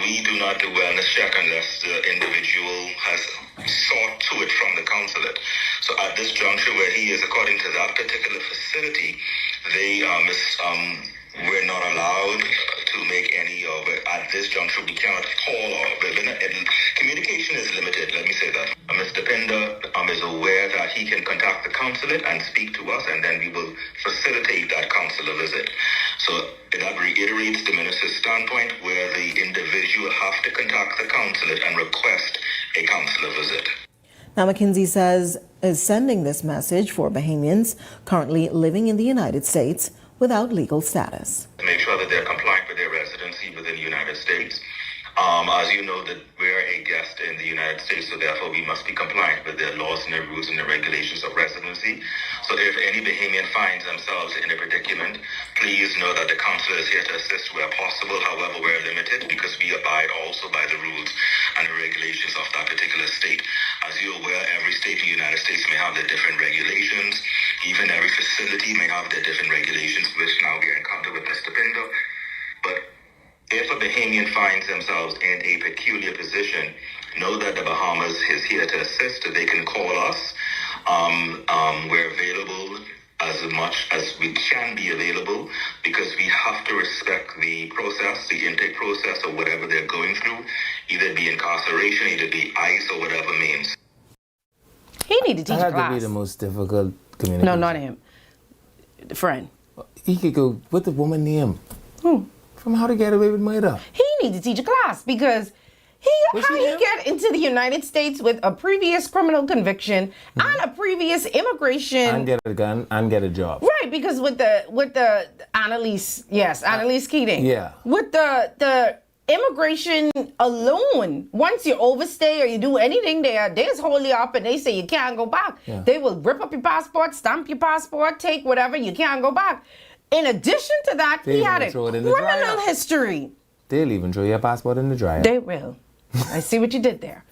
we do not do wellness check unless the individual has sought to it from the consulate. So at this juncture where he is, according to that particular facility, we're not allowed to make any of it. At this juncture, we cannot call or communication is limited, let me say that. Mr. Pinder is aware that he can contact the consulate and speak to us, and then we will facilitate that consular visit. So that reiterates the minister's standpoint where the individual have to contact the consulate and request a consular visit. Now, McKenzie says is sending this message for Bahamians currently living in the United States without legal status. Make sure that they're compliant with their residency within the United States. As you know, that we're a guest in the United States, so therefore we must be compliant with their laws and their rules and the regulations of residency. So if any Bahamian finds themselves in a predicament, please know that the consulate is here to assist where possible. However, we're limited because we abide also by the rules and the regulations of that particular state. As you're aware, every state in the United States may have their different regulations. Even every facility may have their different regulations, which now we encounter with Mr. Pinder. But if a Bahamian finds themselves in a peculiar position, know that the Bahamas is here to assist. They can call us. We're available as much as we can be available because we have to respect the process, the intake process, or whatever they're going through, either it be incarceration, either it be ICE, or whatever means. He need to teach That a class. had to be the most difficult communication. No, not him. The friend. He could go, what the woman name? From How to Get Away with Murder. He need to teach a class because how he get into the United States with a previous criminal conviction and a previous immigration And get a gun and get a job. right, because with the Annalise Keating. Yeah. With the immigration alone, once you overstay or you do anything there, they just hold you up and they say you can't go back. Yeah. They will rip up your passport, stamp your passport, take whatever, you can't go back. In addition to that, They he had even a throw it in the criminal dryer. history. They'll even throw your passport in the dryer. They will. I see what you did there.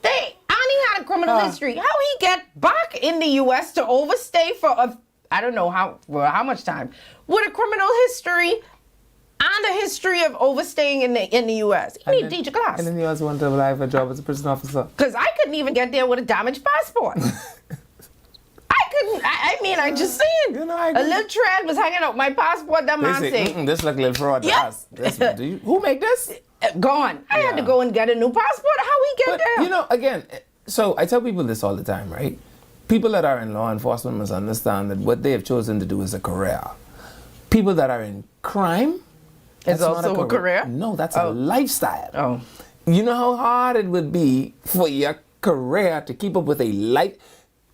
And he had a criminal history. How he get back in the U.S. to overstay for I don't know how much time with a criminal history and a history of overstaying in the U.S. He need to teach a class. And then you also want to apply for a job as a prison officer. Because I couldn't even get there with a damaged passport. I couldn't. I just saying. A little thread was hanging out my passport. That man They said, say, this look a little fraud to us. Who make this? Gone. I had to go and get a new passport. How we get there? You know, again, so I tell people this all the time, right? People that are in law enforcement must understand that what they have chosen to do is a career. People that are in crime, It's also a career? No, that's a lifestyle. Oh. You know how hard it would be for your career to keep up with a life.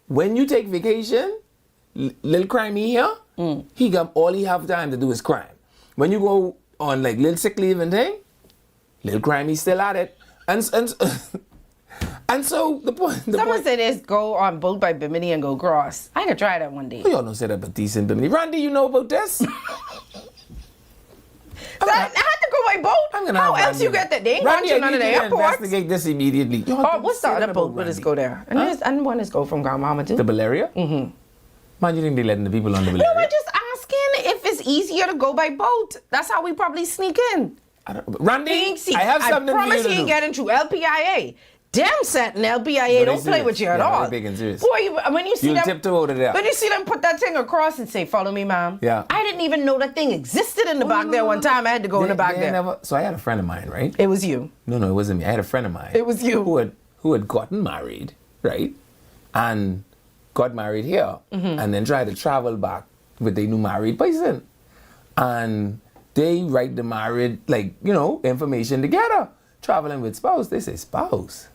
When you take vacation, little crimey here, all he have time to do is crime. When you go on like little sick leave and thing, little crimey still at it. And so the point. Someone said this, go on boat by Bimini and go cross. I could try that one day. You all don't say that, but decent Bimini. Randy, you know about this? I had to go by boat. I'm gonna. How have else you Randy. get that? They ain't Randy, got you none of the I need to airports. investigate this immediately. Oh, what's the other boat with us go there? And there's and one is go from Grandmama too. The Valeria? Mm-hmm. Man, you think they letting the people on the Valeria? No, I'm just asking if it's easier to go by boat. That's how we probably sneak in. Randy, I have something for promise you to he ain't do. getting through LPIA. Damn set and LPIA don't play with you at all. Big and serious. Boy, when you see You'll them, tiptoe over there. when you see them put that thing across and say, "Follow me, ma'am." Yeah. I didn't even know that thing existed in the back there. One time I had to go in the back there. So I had a friend of mine, right? It was you. No, it wasn't me. I had a friend of mine. It was you. Who had gotten married, right? And got married here. Mm-hmm. And then tried to travel back with their new married person. And they write the married, information together. Traveling with spouse. They say spouse.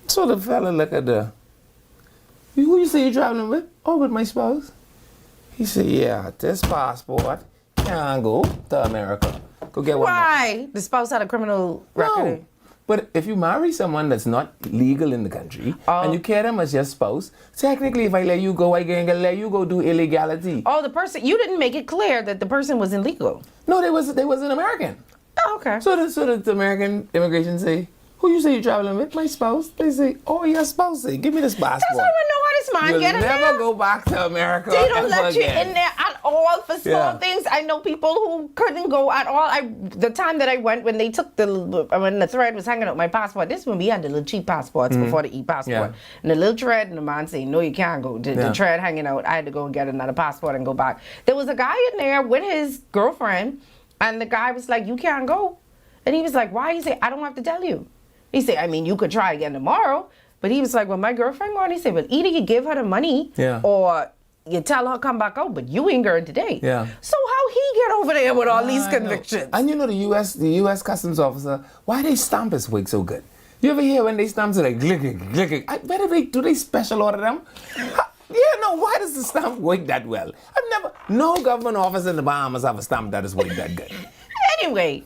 So the fella look at who you say you're traveling with? Oh, with my spouse. He said, yeah, this passport can't go to America. Go get one. Why? The spouse had a criminal record. No. But if you marry someone that's not legal in the country and you care them as your spouse, technically if I let you go, I can let you go do illegality. Oh, the person, you didn't make it clear that the person was illegal. No, they was an American. Oh, okay. So the American immigration say, who you say you're traveling with? My spouse. They say, oh, your spouse. Say, give me this passport. That's how I know how this man You'll get in there. never go back to America. They don't let you again. in there at all for small Yeah. things. I know people who couldn't go at all. The time that I went, when they took when the thread was hanging out my passport, this when we had the little cheap passports before the e-passport. Yeah. And the little thread, and the man saying, no, you can't go. The thread hanging out, I had to go and get another passport and go back. There was a guy in there with his girlfriend, and the guy was like, you can't go. And he was like, why? He said, I don't have to tell you. He said, I mean, you could try again tomorrow. But he was like, well, my girlfriend gone. He said, well, either you give her the money or you tell her come back out, but you ain't going today. Yeah. So how he get over there with all these convictions? And you know the U.S. Customs officer, why they stamp his wig so good? You ever hear when they stamp it like glicking? Do they special order them? Why does the stamp work that well? No government office in the Bahamas have a stamp that is work that good. Anyway,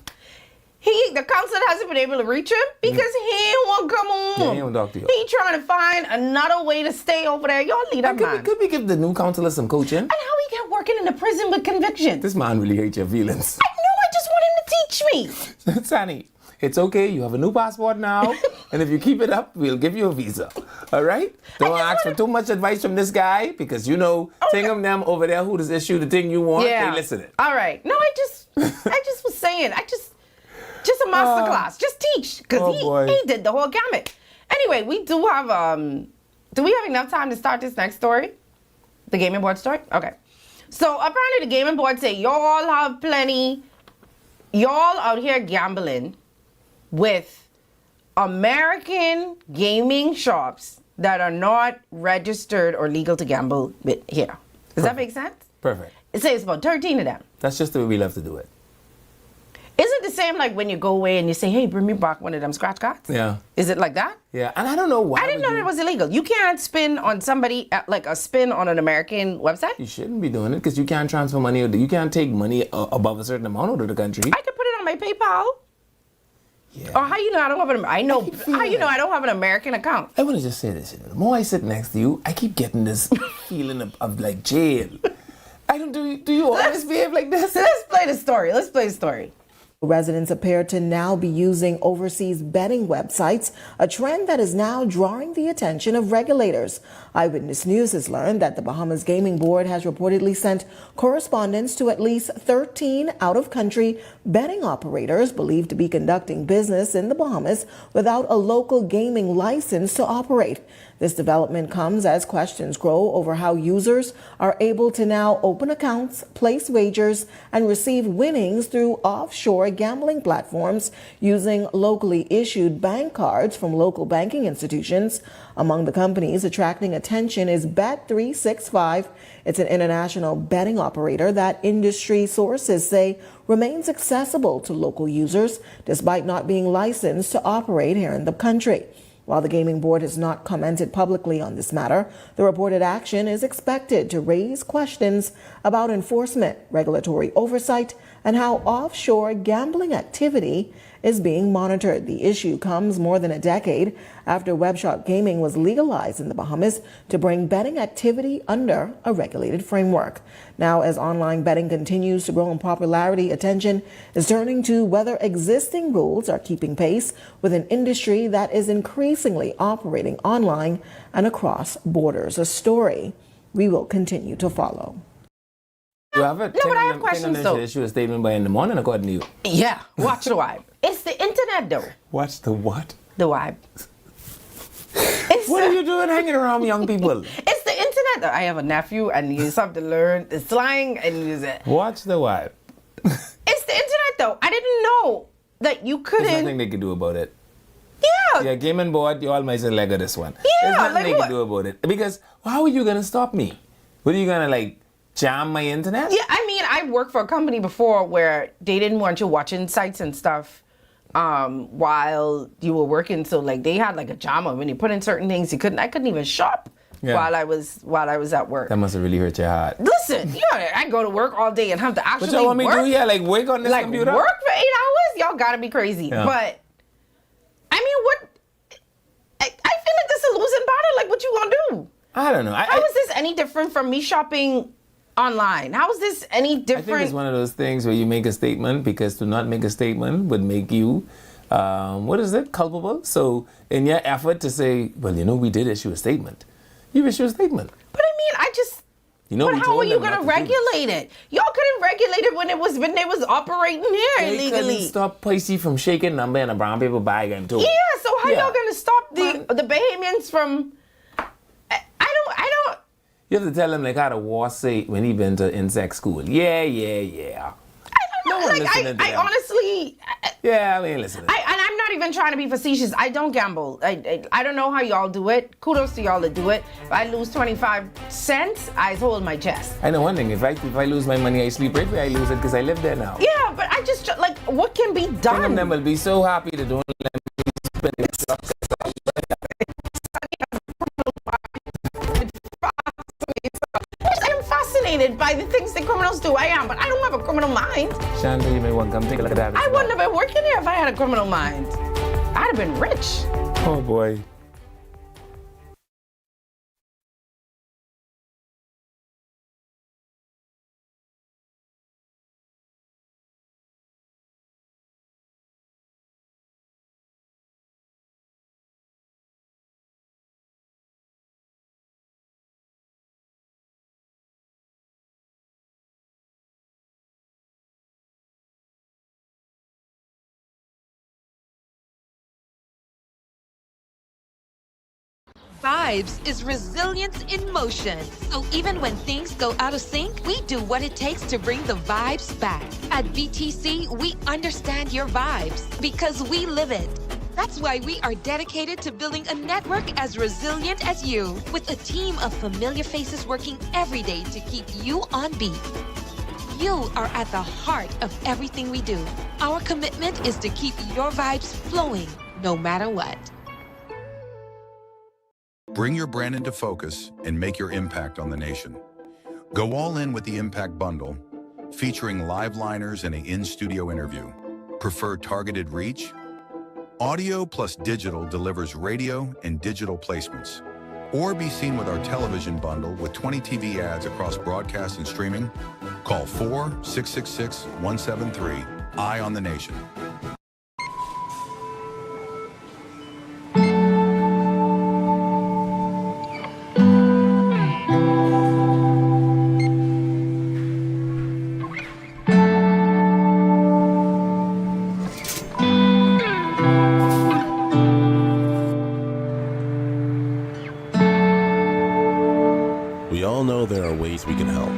the consulate hasn't been able to reach him because he won't come on. Yeah, he won't talk to you. He trying to find another way to stay over there. Y'all leave that man. Could we give the new counselor some coaching? And how he get working in the prison with convictions? This man really hates your feelings. I know, I just want him to teach me. Sanny, it's okay. You have a new passport now. And if you keep it up, we'll give you a visa. All right? Don't ask for too much advice from this guy because thing of them over there who just issue the thing you want, they listen it. All right. No, I just was saying, just a master class. Just teach. Because he did the whole gamut. Anyway, we do have enough time to start this next story? The gaming board story? Okay. So apparently the gaming board say y'all have plenty, y'all out here gambling with American gaming shops that are not registered or legal to gamble with here. Does that make sense? Perfect. It says about 13 of them. That's just the way we love to do it. Is it the same like when you go away and you say, hey, bring me back one of them scratch cards? Yeah. Is it like that? Yeah, and I don't know why. I didn't know that it was illegal. You can't spin on somebody, like a spin on an American website? You shouldn't be doing it because you can't transfer money. You can't take money above a certain amount out of the country. I could put it on my PayPal. Yeah. Or how you know I don't have I don't have an American account? I want to just say this. The more I sit next to you, I keep getting this feeling of like jail. I don't. Do you always behave like this? Let's play the story. Residents appear to now be using overseas betting websites, a trend that is now drawing the attention of regulators. Eyewitness News has learned that the Bahamas Gaming Board has reportedly sent correspondence to at least 13 out-of-country betting operators believed to be conducting business in the Bahamas without a local gaming license to operate. This development comes as questions grow over how users are able to now open accounts, place wagers, and receive winnings through offshore gambling platforms using locally issued bank cards from local banking institutions. Among the companies attracting attention is Bet365. It's an international betting operator that industry sources say remains accessible to local users despite not being licensed to operate here in the country. While the Gaming Board has not commented publicly on this matter, the reported action is expected to raise questions about enforcement, regulatory oversight, and how offshore gambling activity is being monitored. The issue comes more than a decade after webshop gaming was legalized in the Bahamas to bring betting activity under a regulated framework. Now, as online betting continues to grow in popularity, attention is turning to whether existing rules are keeping pace with an industry that is increasingly operating online and across borders. A story we will continue to follow. You have it? No, but I have questions, though. Issue a statement by in the morning, according to you. Yeah, watch the vibe. It's the internet, though. Watch the what? The vibe. What are you doing hanging around young people? It's the internet. I have a nephew, and you have to learn the slang and use it. Watch the what? It's the internet, though. I didn't know that you couldn't. There's nothing they could do about it. Yeah. Yeah, game and board, you all might say leg of this one. Yeah, There's nothing like they what? can do about it. Because how are you going to stop me? What are you going to, like, jam my internet? Yeah, I mean, I worked for a company before where they didn't want you watching sites and stuff while you were working. So, like, they had, like, a jammer. When you put in certain things, I couldn't even shop while I was at work. That must have really hurt your heart. Listen, I go to work all day and have to actually What y'all want me work. to do here? Like, work on this like, computer? work for 8 hours? Y'all gotta be crazy. Yeah. But, I mean, what? I feel like this is a losing battle. Like, what you gonna do? I don't know. How is this any different from me shopping online? How is this any different? I think it's one of those things where you make a statement because to not make a statement would make you, culpable. So in your effort to say, well, we did issue a statement, you issue a statement. But I mean, but how are you going to regulate it? Y'all couldn't regulate it when they was operating here They illegally. couldn't stop Pisces from shaking number in a brown paper bag and too. Yeah, so how y'all going to stop the Bahamians from? I don't. You have to tell him like how the war say when he been to insect school. Yeah. I don't know. I honestly. Yeah, I mean, listen. And I'm not even trying to be facetious. I don't gamble. I don't know how y'all do it. Kudos to y'all that do it. If I lose 25 cents, I hold my chest. I know one thing. If I lose my money, I sleep right where I lose it because I live there now. Yeah, but I just like what can be done. Some of them will be so happy to don't let me spend it. I'm fascinated by the things that criminals do. I am, but I don't have a criminal mind. Shanta, you may want to come take a look at that. I wouldn't have been working here if I had a criminal mind. I'd have been rich. Oh boy. Vibes is resilience in motion. So even when things go out of sync, we do what it takes to bring the vibes back. At BTC, we understand your vibes because we live it. That's why we are dedicated to building a network as resilient as you, with a team of familiar faces working every day to keep you on beat. You are at the heart of everything we do. Our commitment is to keep your vibes flowing, no matter what. Bring your brand into focus and make your impact on the nation. Go all in with the Impact Bundle, featuring live liners and an in-studio interview. Prefer targeted reach? Audio plus digital delivers radio and digital placements. Or be seen with our television bundle with 20 TV ads across broadcast and streaming. Call 4-666-173. Eye on the Nation. We all know there are ways we can help.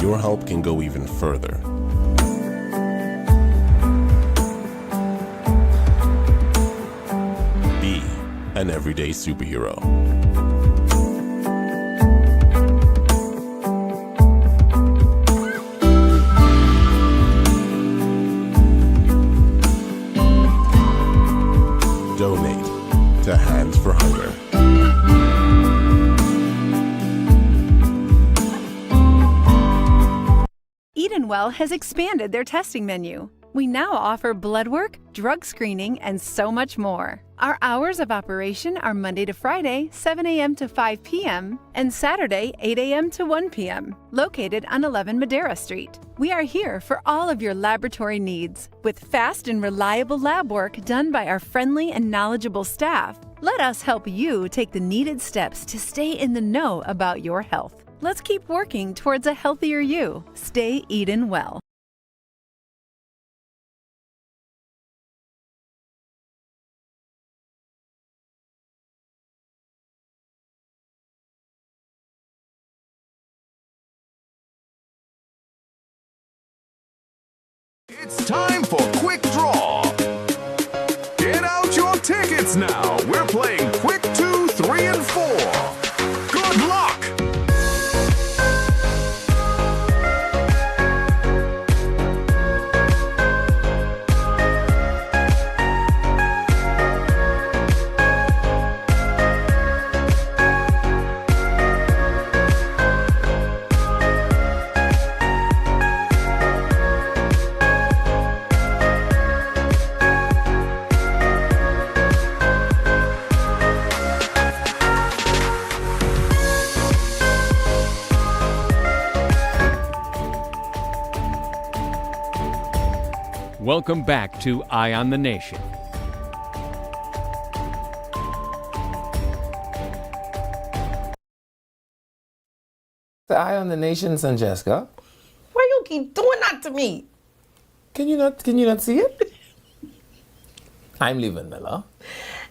Your help can go even further. Be an everyday superhero. Donate to Hands for Hunger. Edenwell has expanded their testing menu. We now offer blood work, drug screening, and so much more. Our hours of operation are Monday to Friday, 7 a.m. to 5 p.m., and Saturday, 8 a.m. to 1 p.m., located on 11 Madera Street. We are here for all of your laboratory needs, with fast and reliable lab work done by our friendly and knowledgeable staff. Let us help you take the needed steps to stay in the know about your health. Let's keep working towards a healthier you. Stay eatin' well. It's time for Quick Draw. Get out your tickets now. We're playing Quick 2, 3, and 4. Good luck. Welcome back to Eye on the Nation. The Eye on the Nation, Sanjeska. Why you keep doing that to me? Can you not see it? I'm Levan Miller.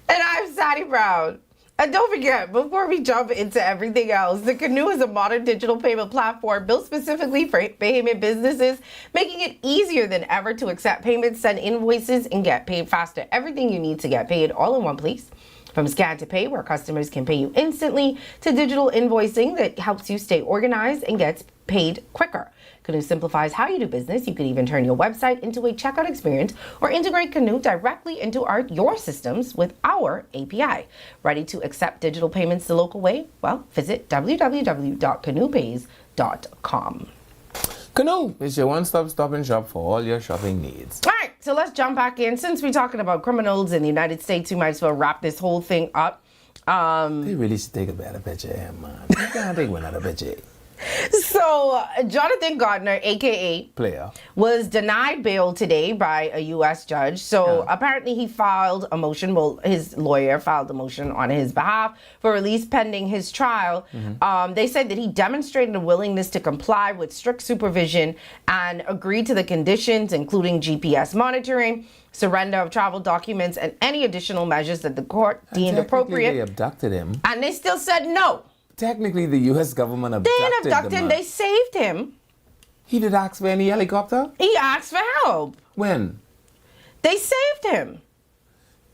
And I'm Sadie Brown. And don't forget, before we jump into everything else, the Canoe is a modern digital payment platform built specifically for Bahamian businesses, making it easier than ever to accept payments, send invoices, and get paid faster. Everything you need to get paid all in one place. From scan to pay, where customers can pay you instantly, to digital invoicing that helps you stay organized and gets paid quicker. Canoe simplifies how you do business. You can even turn your website into a checkout experience or integrate Canoe directly into your systems with our API. Ready to accept digital payments the local way? Well, visit www.canoepays.com. Canoe is your one-stop stop shop for all your shopping needs. All right, so let's jump back in. Since we're talking about criminals in the United States, we might as well wrap this whole thing up. They really should take a better picture of him, man. You can't take another picture. So, Jonathan Gardner, a.k.a. Player, was denied bail today by a U.S. judge. So, apparently he filed a motion, his lawyer filed a motion on his behalf for release pending his trial. They said that he demonstrated a willingness to comply with strict supervision and agreed to the conditions, including GPS monitoring, surrender of travel documents, and any additional measures that the court deemed appropriate. They abducted him. And they still said no. Technically, the U.S. government abducted him. They didn't abduct him. They saved him. He did ask for any helicopter? He asked for help. When? They saved him.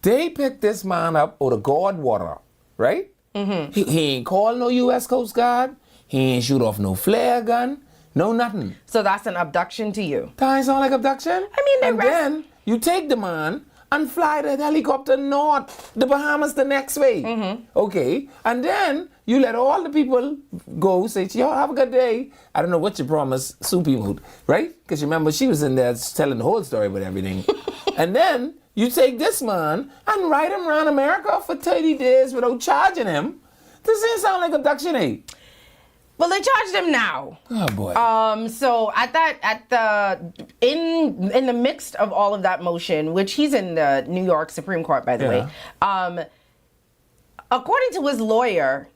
They picked this man up out of God water, right? He ain't called no U.S. Coast Guard. He ain't shoot off no flare gun. No nothing. So that's an abduction to you? That sound like abduction? I mean, then you take the man and fly the helicopter north, the Bahamas the next way. Okay, and then you let all the people go, say, y'all have a good day. I don't know what you promised Soupy Mood, right? Because you remember she was in there telling the whole story about everything. And then you take this man and ride him around America for 30 days without charging him. This ain't sound like abduction, eh? Well, they charged him now. Oh boy. So in the midst of all of that motion, which he's in the New York Supreme Court, by the way, according to his lawyer,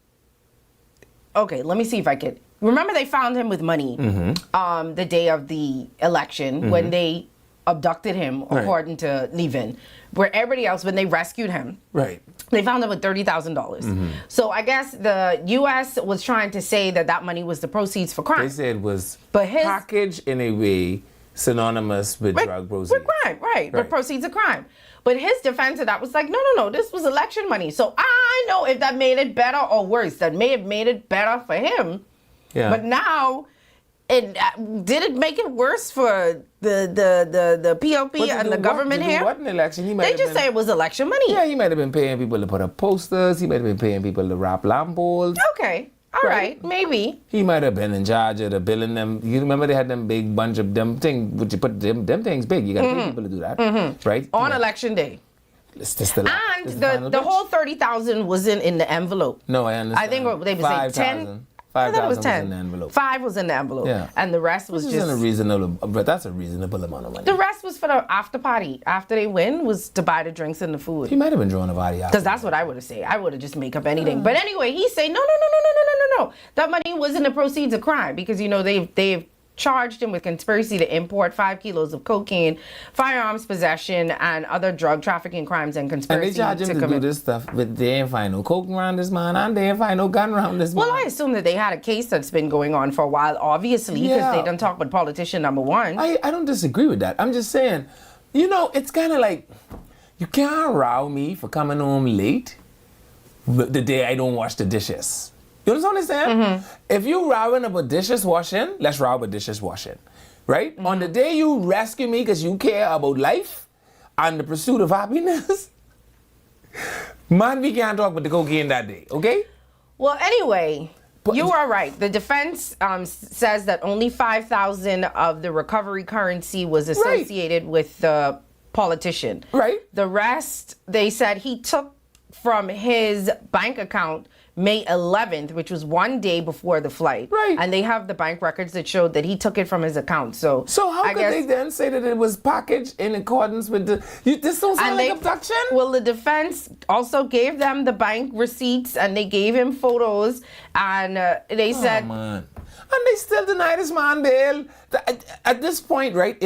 okay, let me see if I could. Remember, they found him with money the day of the election when they abducted him, according to Levin, where everybody else, when they rescued him, they found him with $30,000. So I guess the U.S. was trying to say that money was the proceeds for crime. They said it was packaged in a way synonymous with drug proceeds. With crime, with proceeds of crime. But his defense of that was like, no, this was election money. So I know if that made it better or worse. That may have made it better for him. Yeah. But now, did it make it worse for the POP and the government here? What an election? They just say it was election money. Yeah, he might have been paying people to put up posters. He might have been paying people to wrap lampposts. Okay. All right, maybe. He might have been in charge of the billing them. You remember they had them big bunch of them things, would you put them things big? You got to pay people to do that, right? On election day. It's just the And the whole 30,000 wasn't in the envelope. No, I understand. I think they would say 10. I thought it was 10. Was in the envelope. 5 was in the envelope. Yeah. And the rest was just... a reasonable, but that's a reasonable amount of money. The rest was for the after party. After they win, was to buy the drinks and the food. He might have been drawing a body out. Because that's what I would have said. I would have just make up anything. But anyway, he said, no. That money wasn't the proceeds of crime. Because, you know, they've charged him with conspiracy to import 5 kilos of cocaine, firearms possession, and other drug trafficking crimes and conspiracy. And they charge him to do this stuff, but they ain't find no coke around this man, and they ain't find no gun around this man. Well, I assume that they had a case that's been going on for a while, obviously, because they done talk with politician number one. I don't disagree with that. I'm just saying, you know, it's kind of like, you can't row me for coming home late the day I don't wash the dishes. You understand what I'm saying? If you rowing about dishes washing, let's row about dishes washing, right? On the day you rescue me because you care about life and the pursuit of happiness, man, we can't talk about the cocaine that day, okay? Well, anyway, you are right. The defense says that only 5,000 of the recovery currency was associated with the politician. Right. The rest, they said he took from his bank account May 11th, which was one day before the flight. Right. And they have the bank records that showed that he took it from his account. So how could they then say that it was packaged in accordance with the... this don't sound like abduction? Well, the defense also gave them the bank receipts and they gave him photos and they said... Man. And they still deny this man bail. At this point, right,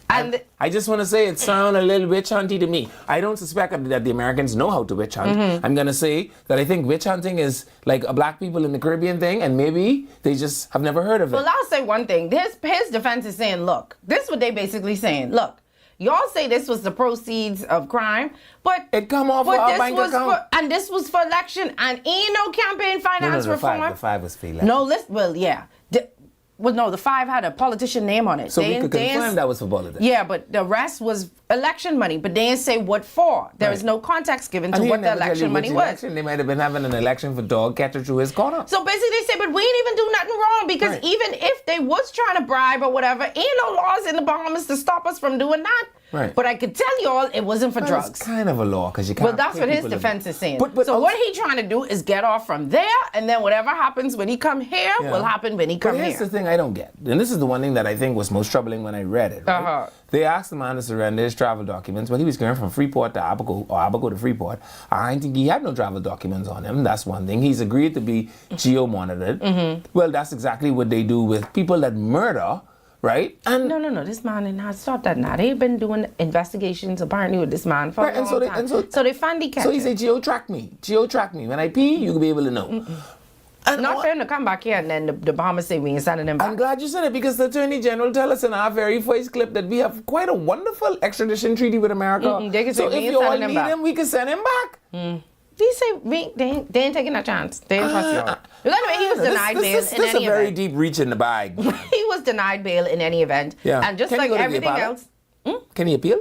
I just want to say it sounds a little witch hunty to me. I don't suspect that the Americans know how to witch hunt. I'm going to say that I think witch hunting is like a black people in the Caribbean thing, and maybe they just have never heard of it. Well, I'll say one thing. His defense is saying, look, this is what they basically saying. Look, y'all say this was the proceeds of crime, but it come off our bank account. And this was for election, and ain't no campaign finance reform. The 5 was for election. No, the 5 had a politician name on it. So we could confirm that was for politics. Yeah, but the rest was election money, but they didn't say what for. There is no context given to what the election money was. They might have been having an election for dog catcher through his corner. So basically they say, but we ain't even do nothing wrong because even if they was trying to bribe or whatever, ain't no laws in the Bahamas to stop us from doing that. Right. But I could tell y'all it wasn't for drugs. It's kind of a law because you can't. Well, that's what his defense is saying. So what he trying to do is get off from there, and then whatever happens when he come here will happen when he come here. But here's the thing I don't get, and this is the one thing that I think was most troubling when I read it. Right? They asked the man to surrender his travel documents. Well, he was going from Freeport to Abaco, or Abaco to Freeport. I think he had no travel documents on him. That's one thing. He's agreed to be geo-monitored. Well, that's exactly what they do with people that murder. Right? And no. This man did not stop that now. They've been doing investigations apparently with this man for a long time. So they finally catch him. So he said, geo-track me. When I pee, you can be able to know. And not for him to come back here and then the Bahamas say we ain't sending him back. I'm glad you said it because the Attorney General tell us in our very first clip that we have quite a wonderful extradition treaty with America. They can say so we if ain't you all sending need him back. him, we can send him back. They say they ain't taking a chance. They ain't trust y'all. Anyway, he was denied bail in any event. This is a very deep reach in the bag. He was denied bail in any event. Yeah. And just like everything else. Can he appeal?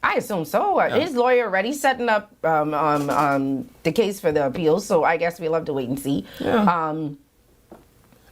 I assume so. Yeah. His lawyer already setting up the case for the appeal, so I guess we'll have to wait and see. Yeah. And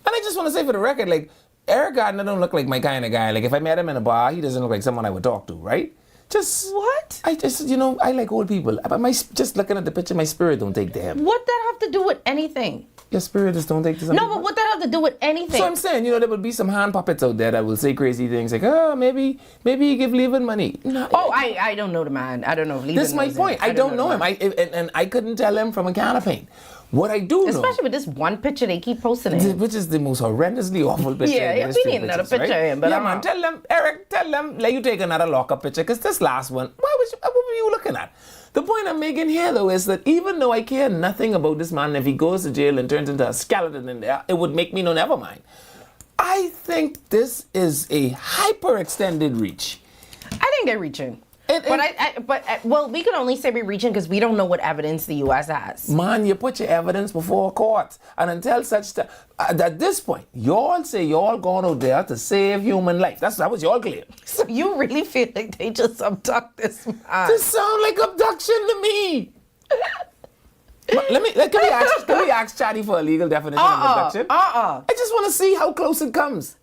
I just want to say for the record, like, Eric Gardner don't look like my kind of guy. Like, if I met him in a bar, he doesn't look like someone I would talk to, right? Just what? I just, I like old people. But just looking at the picture, my spirit don't take to him. What that have to do with anything? Your spirit just don't take to something. No, but what that have to do with anything? So I'm saying, there will be some hand puppets out there that will say crazy things like, maybe he give Levin money. No, I don't know the man. I don't know if Levin This is my point. I don't know him. And I couldn't tell him from a can of paint. What I do know, especially with this one picture they keep posting it, which is the most horrendously awful picture. Yeah, we need another picture of him. But man, tell them, Eric, let you take another lockup picture because this last one, what were you looking at? The point I'm making here, though, is that even though I care nothing about this man, if he goes to jail and turns into a skeleton in there, it would make me no never mind. I think this is a hyper-extended reach. I think they're reaching. But we can only say we're reaching because we don't know what evidence the U.S. has. Man, you put your evidence before court. And until such time, at this point, y'all say y'all gone out there to save human life. That was y'all claim. So you really feel like they just abduct this man? This sound like abduction to me. Can we ask Chatty for a legal definition of abduction? I just want to see how close it comes.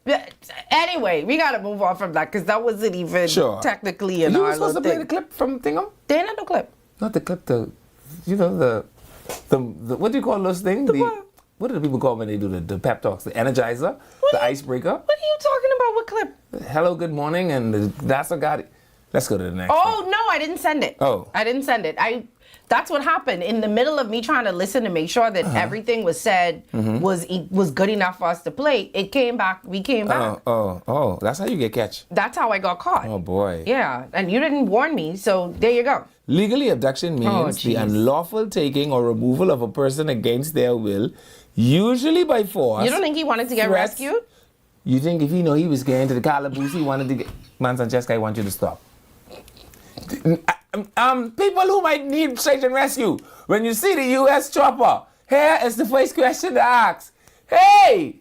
Anyway, we got to move on from that because that wasn't even technically in you our were supposed to thing. play the clip from Thingam? They ain't no clip. Not the clip, the what do you call those things? What do the people call when they do the pep talks? The energizer? The icebreaker? What are you talking about? What clip? Hello, good morning, and that's what got it. Let's go to the next one. No, I didn't send it. Oh. I didn't send it. That's what happened. In the middle of me trying to listen to make sure that everything was said was good enough for us to play, we came back. Oh, that's how you get catch. That's how I got caught. Oh, boy. Yeah, and you didn't warn me, so there you go. Legally, abduction means the unlawful taking or removal of a person against their will, usually by force. You don't think he wanted to get rescued? You think if he was getting to the calaboose, he wanted to get... Man, Francesca, I want you to stop. People who might need search and rescue, when you see the U.S. chopper, here is the first question to ask. Hey,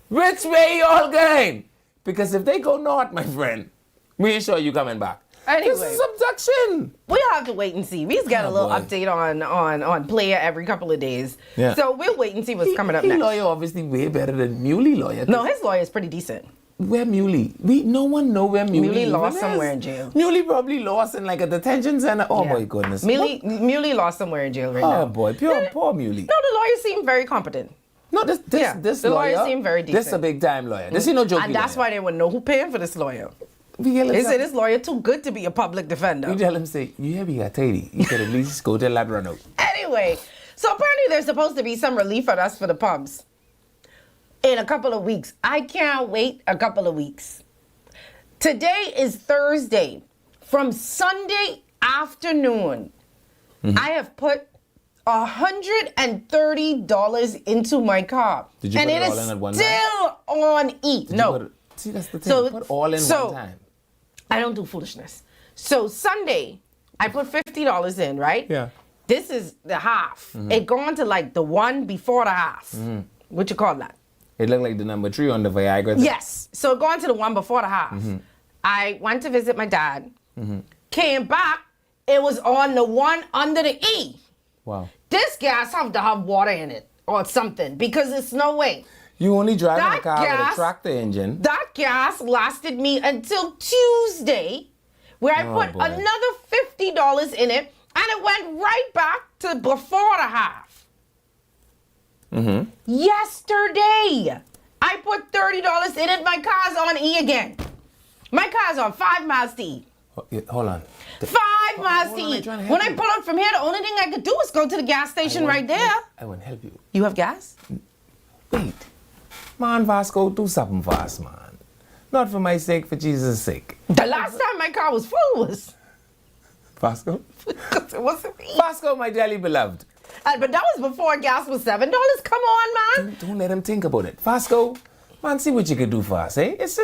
which way you all going? Because if they go north, my friend, we ain't sure you coming back. Anyway, this is abduction. We'll have to wait and see. We've got a little update on Player every couple of days. Yeah. So we'll wait and see what's coming up next. His lawyer obviously way better than Muley lawyer. No, his lawyer is pretty decent. Where Muley? No one know where Muley Muley lost is. somewhere in jail. Muley probably lost in like a detention center. Oh my goodness. Muley lost somewhere in jail right now. Oh boy, poor Muley. No, the lawyer seemed very competent. No, this lawyer seemed very decent. This is a big time lawyer. This is no joke. And that's why they wouldn't know who paying for this lawyer. They say this lawyer too good to be a public defender. You tell him, say, you have got tidy. You could at least go to the lab run out. Anyway, so apparently there's supposed to be some relief for us for the pubs in a couple of weeks. I can't wait a couple of weeks. Today is Thursday. From Sunday afternoon, I have put $130 into my car. Did you put it all in at one time? Still on E. No. See, that's the thing. Put all in one time. I don't do foolishness. So Sunday, I put $50 in, right? Yeah. This is the half. It gone to like the one before the half. What you call that? It looked like the number 3 on the Viagra. Yes. So going to the one before the half. I went to visit my dad. Came back. It was on the one under the E. Wow. This gas have to have water in it or something because it's no way. You only driving a car with a tractor engine. That gas lasted me until Tuesday, where I put another $50 in it, and it went right back to before the half. Yesterday, I put $30 in it. My car's on E again. My car's on 5 miles to E. Hold on. 5 miles to E. When I pull up from here, the only thing I could do is go to the gas station right there. I won't help you. You have gas? Wait. Man, Vasco, do something for us, man. Not for my sake, for Jesus' sake. The last time my car was full was... Vasco? Because it wasn't me. Vasco, my dearly beloved. But that was before gas was $7. Come on, man. Don't let him think about it. Vasco, man, see what you can do for us, eh? It's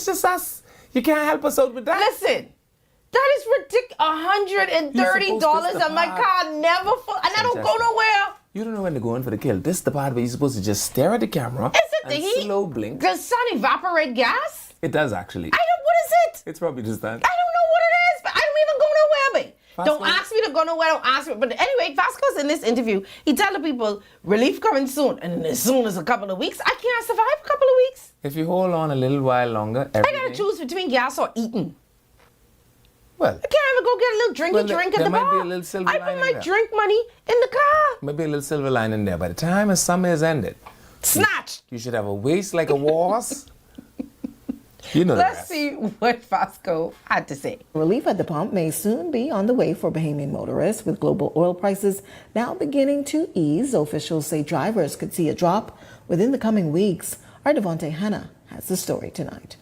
just us. You can't help us out with that. Listen, that is ridiculous. $130 and my car never full. And I don't go nowhere. You don't know when to go in for the kill. This is the part where you're supposed to just stare at the camera and slow blink. Does sun evaporate gas? It does, actually. What is it? It's probably just that. I don't know what it is, but I don't even go nowhere, babe. Don't ask me to go nowhere, don't ask me. But anyway, Vasco's in this interview, he telling people, relief coming soon. And then as soon as a couple of weeks, I can't survive a couple of weeks. If you hold on a little while longer, I gotta choose between gas or eating. Well, I can't even go get a little drink at the bar. Might be a little silver I lining put my there. drink money in the car. Maybe a little silver lining there. By the time a summer is ended, snatch. You should have a waist like a horse. You know Let's see what Vasco had to say. Relief at the pump may soon be on the way for Bahamian motorists, with global oil prices now beginning to ease. Officials say drivers could see a drop within the coming weeks. Our Devontae Hanna has the story tonight.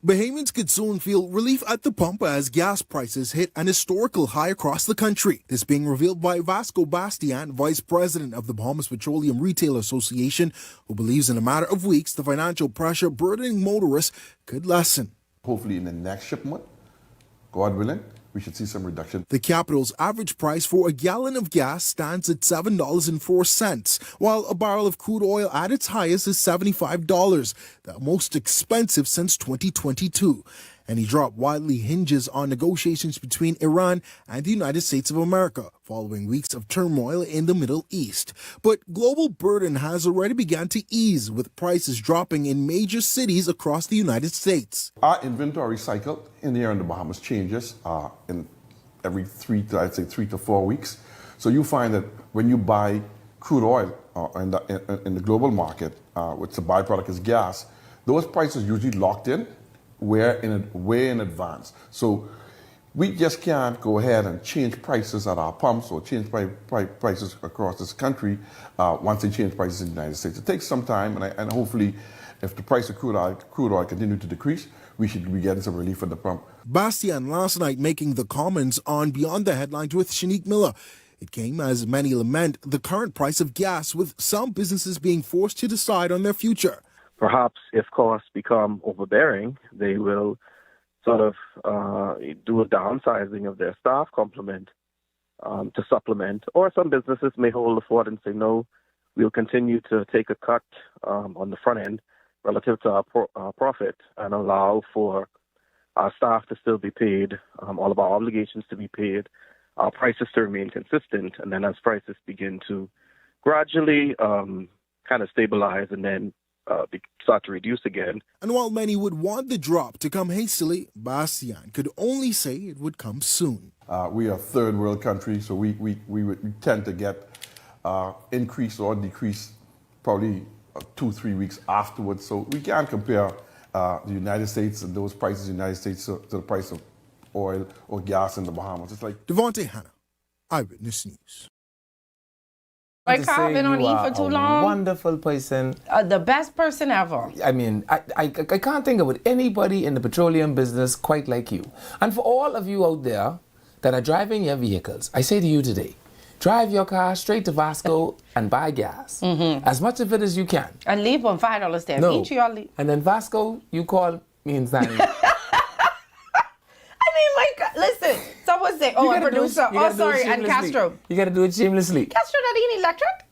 Bahamians could soon feel relief at the pump as gas prices hit an historical high across the country. This being revealed by Vasco Bastian, Vice President of the Bahamas Petroleum Retail Association, who believes in a matter of weeks the financial pressure burdening motorists could lessen. Hopefully in the next shipment, God willing, we should see some reduction. The capital's average price for a gallon of gas stands at $7.04, while a barrel of crude oil at its highest is $75, the most expensive since 2022. Any drop widely hinges on negotiations between Iran and the United States of America following weeks of turmoil in the Middle East. But global burden has already begun to ease, with prices dropping in major cities across the United States. Our inventory cycle in here in the Bahamas changes in every 3 to 4 weeks. So you find that when you buy crude oil in the global market, which the byproduct is gas, those prices usually locked in way in advance. So we just can't go ahead and change prices at our pumps or change prices across this country once they change prices in the United States. It takes some time, and hopefully, if the price of crude oil continue to decrease, we should be getting some relief at the pump. Bastian last night making the comments on Beyond the Headlines with Shanique Miller. It came as many lament the current price of gas, with some businesses being forced to decide on their future. Perhaps if costs become overbearing, they will sort of do a downsizing of their staff complement to supplement. Or some businesses may hold the fort and say, no, we'll continue to take a cut on the front end relative to our profit and allow for our staff to still be paid, all of our obligations to be paid, our prices to remain consistent. And then as prices begin to gradually kind of stabilize and then start to reduce again. And while many would want the drop to come hastily, Bastian could only say it would come soon. We are a third world country, so we tend to get increase or decrease probably 2-3 weeks afterwards. So we can't compare the United States and those prices in the United States to the price of oil or gas in the Bahamas. It's like Devontae Hanna, Eyewitness News. Like I've been on E for too long. Wonderful person. The best person ever. I mean, I can't think of anybody in the petroleum business quite like you. And for all of you out there that are driving your vehicles, I say to you today, drive your car straight to Vasco and buy gas. As much of it as you can. And leave on $5 there. No. Each of y'all leave. And then Vasco, you call me and Stanley. I mean, my God, listen. Someone say, oh, a producer. Oh, sorry, and Castro. You got to do it shamelessly. Castro not even electric?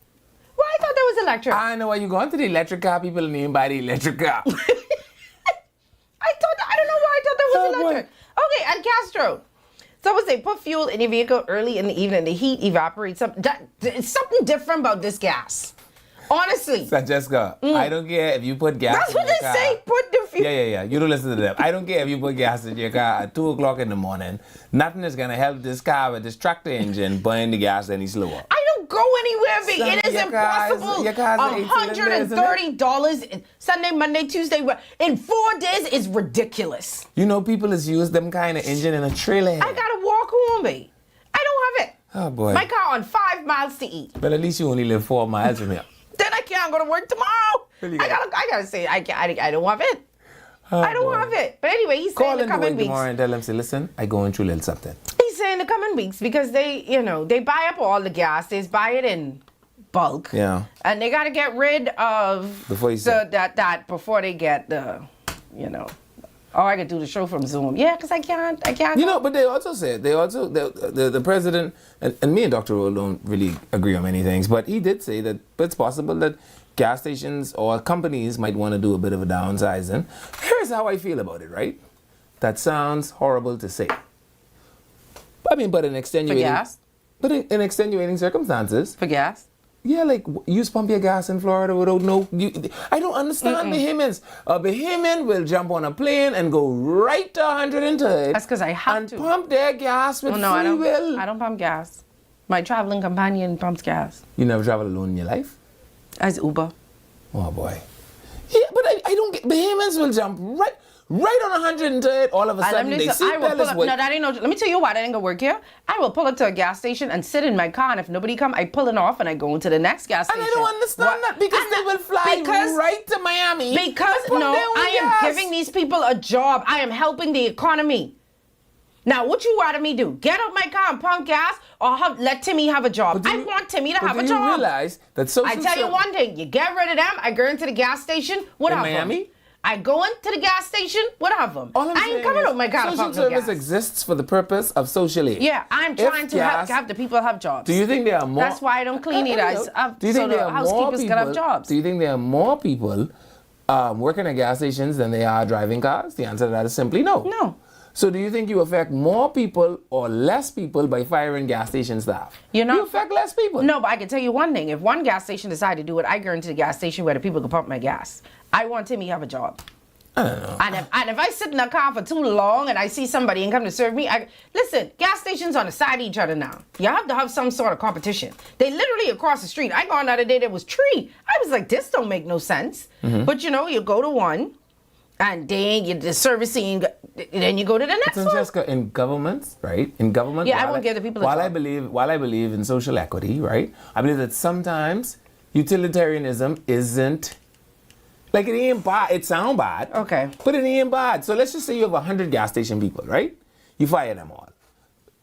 Well, I thought that was electric. I know why you going to the electric car. People don't even buy the electric car. I don't know why I thought that was electric. Okay, and Castro. Someone say, put fuel in your vehicle early in the evening. The heat evaporates. It's something different about this gas. Honestly. Jessica, I don't care if you put gas That's in what your they car. say. Put the fuel. Yeah. You don't listen to them. I don't care if you put gas in your car at 2 o'clock in the morning. Nothing is going to help this car with this tractor engine burn the gas any slower. I don't go anywhere, big. It is impossible. Your car's $130 Sunday, Monday, Tuesday. In 4 days is ridiculous. You know, people has used them kind of engine in a trailer. I got to walk home, babe. I don't have it. Oh, boy. My car on 5 miles to eat. But at least you only live 4 miles from here. Then I can't go to work tomorrow. I gotta say, I don't have it. I don't have it. But anyway, he's saying the coming weeks. Tomorrow and tell him, say, listen, I going through a little something. He's saying the coming weeks because they buy up all the gas. They buy it in bulk. Yeah. And they got to get rid of before they get the, Oh, I could do the show from Zoom. Yeah, because I can't. But they also said, the president, and me and Dr. Roll don't really agree on many things, but he did say that it's possible that gas stations or companies might want to do a bit of a downsizing. Here's how I feel about it, right? That sounds horrible to say. I mean, but in extenuating... For gas? But in extenuating circumstances... For gas? Yeah, like, you pump your gas in Florida without I don't understand Bahamians. A Bahamian will jump on a plane and go right to 130. That's because I have to. And pump their gas with free will. I don't pump gas. My traveling companion pumps gas. You never travel alone in your life? As Uber. Oh, boy. Yeah, but I don't get... Bahamians will jump right on 130, all of a sudden they see let me tell you why that ain't gonna work here. I will pull up to a gas station and sit in my car, and if nobody come, I pull it off and I go into the next gas station. And I don't understand that because they will fly right to Miami. Because I am giving these people a job. I am helping the economy. Now, what you rather me do? Get out my car and pump gas, or let Timmy have a job? I want Timmy to have a job. But you realize that I tell you one thing: you get rid of them. I go into the gas station. What have Miami? I go into the gas station. What have them? I ain't coming out my car to pump no gas. Social service exists for the purpose of social aid. Yeah, I'm trying to have the people have jobs. Do you think there are more? That's why I don't clean it. Do you think there are housekeepers can have jobs? Do you think there are more people working at gas stations than they are driving cars? The answer to that is simply no. No. So do you think you affect more people or less people by firing gas station staff? You affect less people. No, but I can tell you one thing. If one gas station decided to do it, I guarantee the gas station where the people can pump my gas. I want Timmy to have a job. I don't know. And if I sit in a car for too long and I see somebody and come to serve me, listen, gas stations on the side of each other now. You have to have some sort of competition. They literally across the street. I gone the other day, there was tree. I was like, this don't make no sense. But you go to one and then you the servicing, then you go to the next one. Jessica, in governments, right? In government, yeah, I won't give the people. While I believe in social equity, right? I believe that sometimes utilitarianism isn't. Like, it ain't bad. It sound bad. Okay. But it ain't bad. So let's just say you have 100 gas station people, right? You fire them all.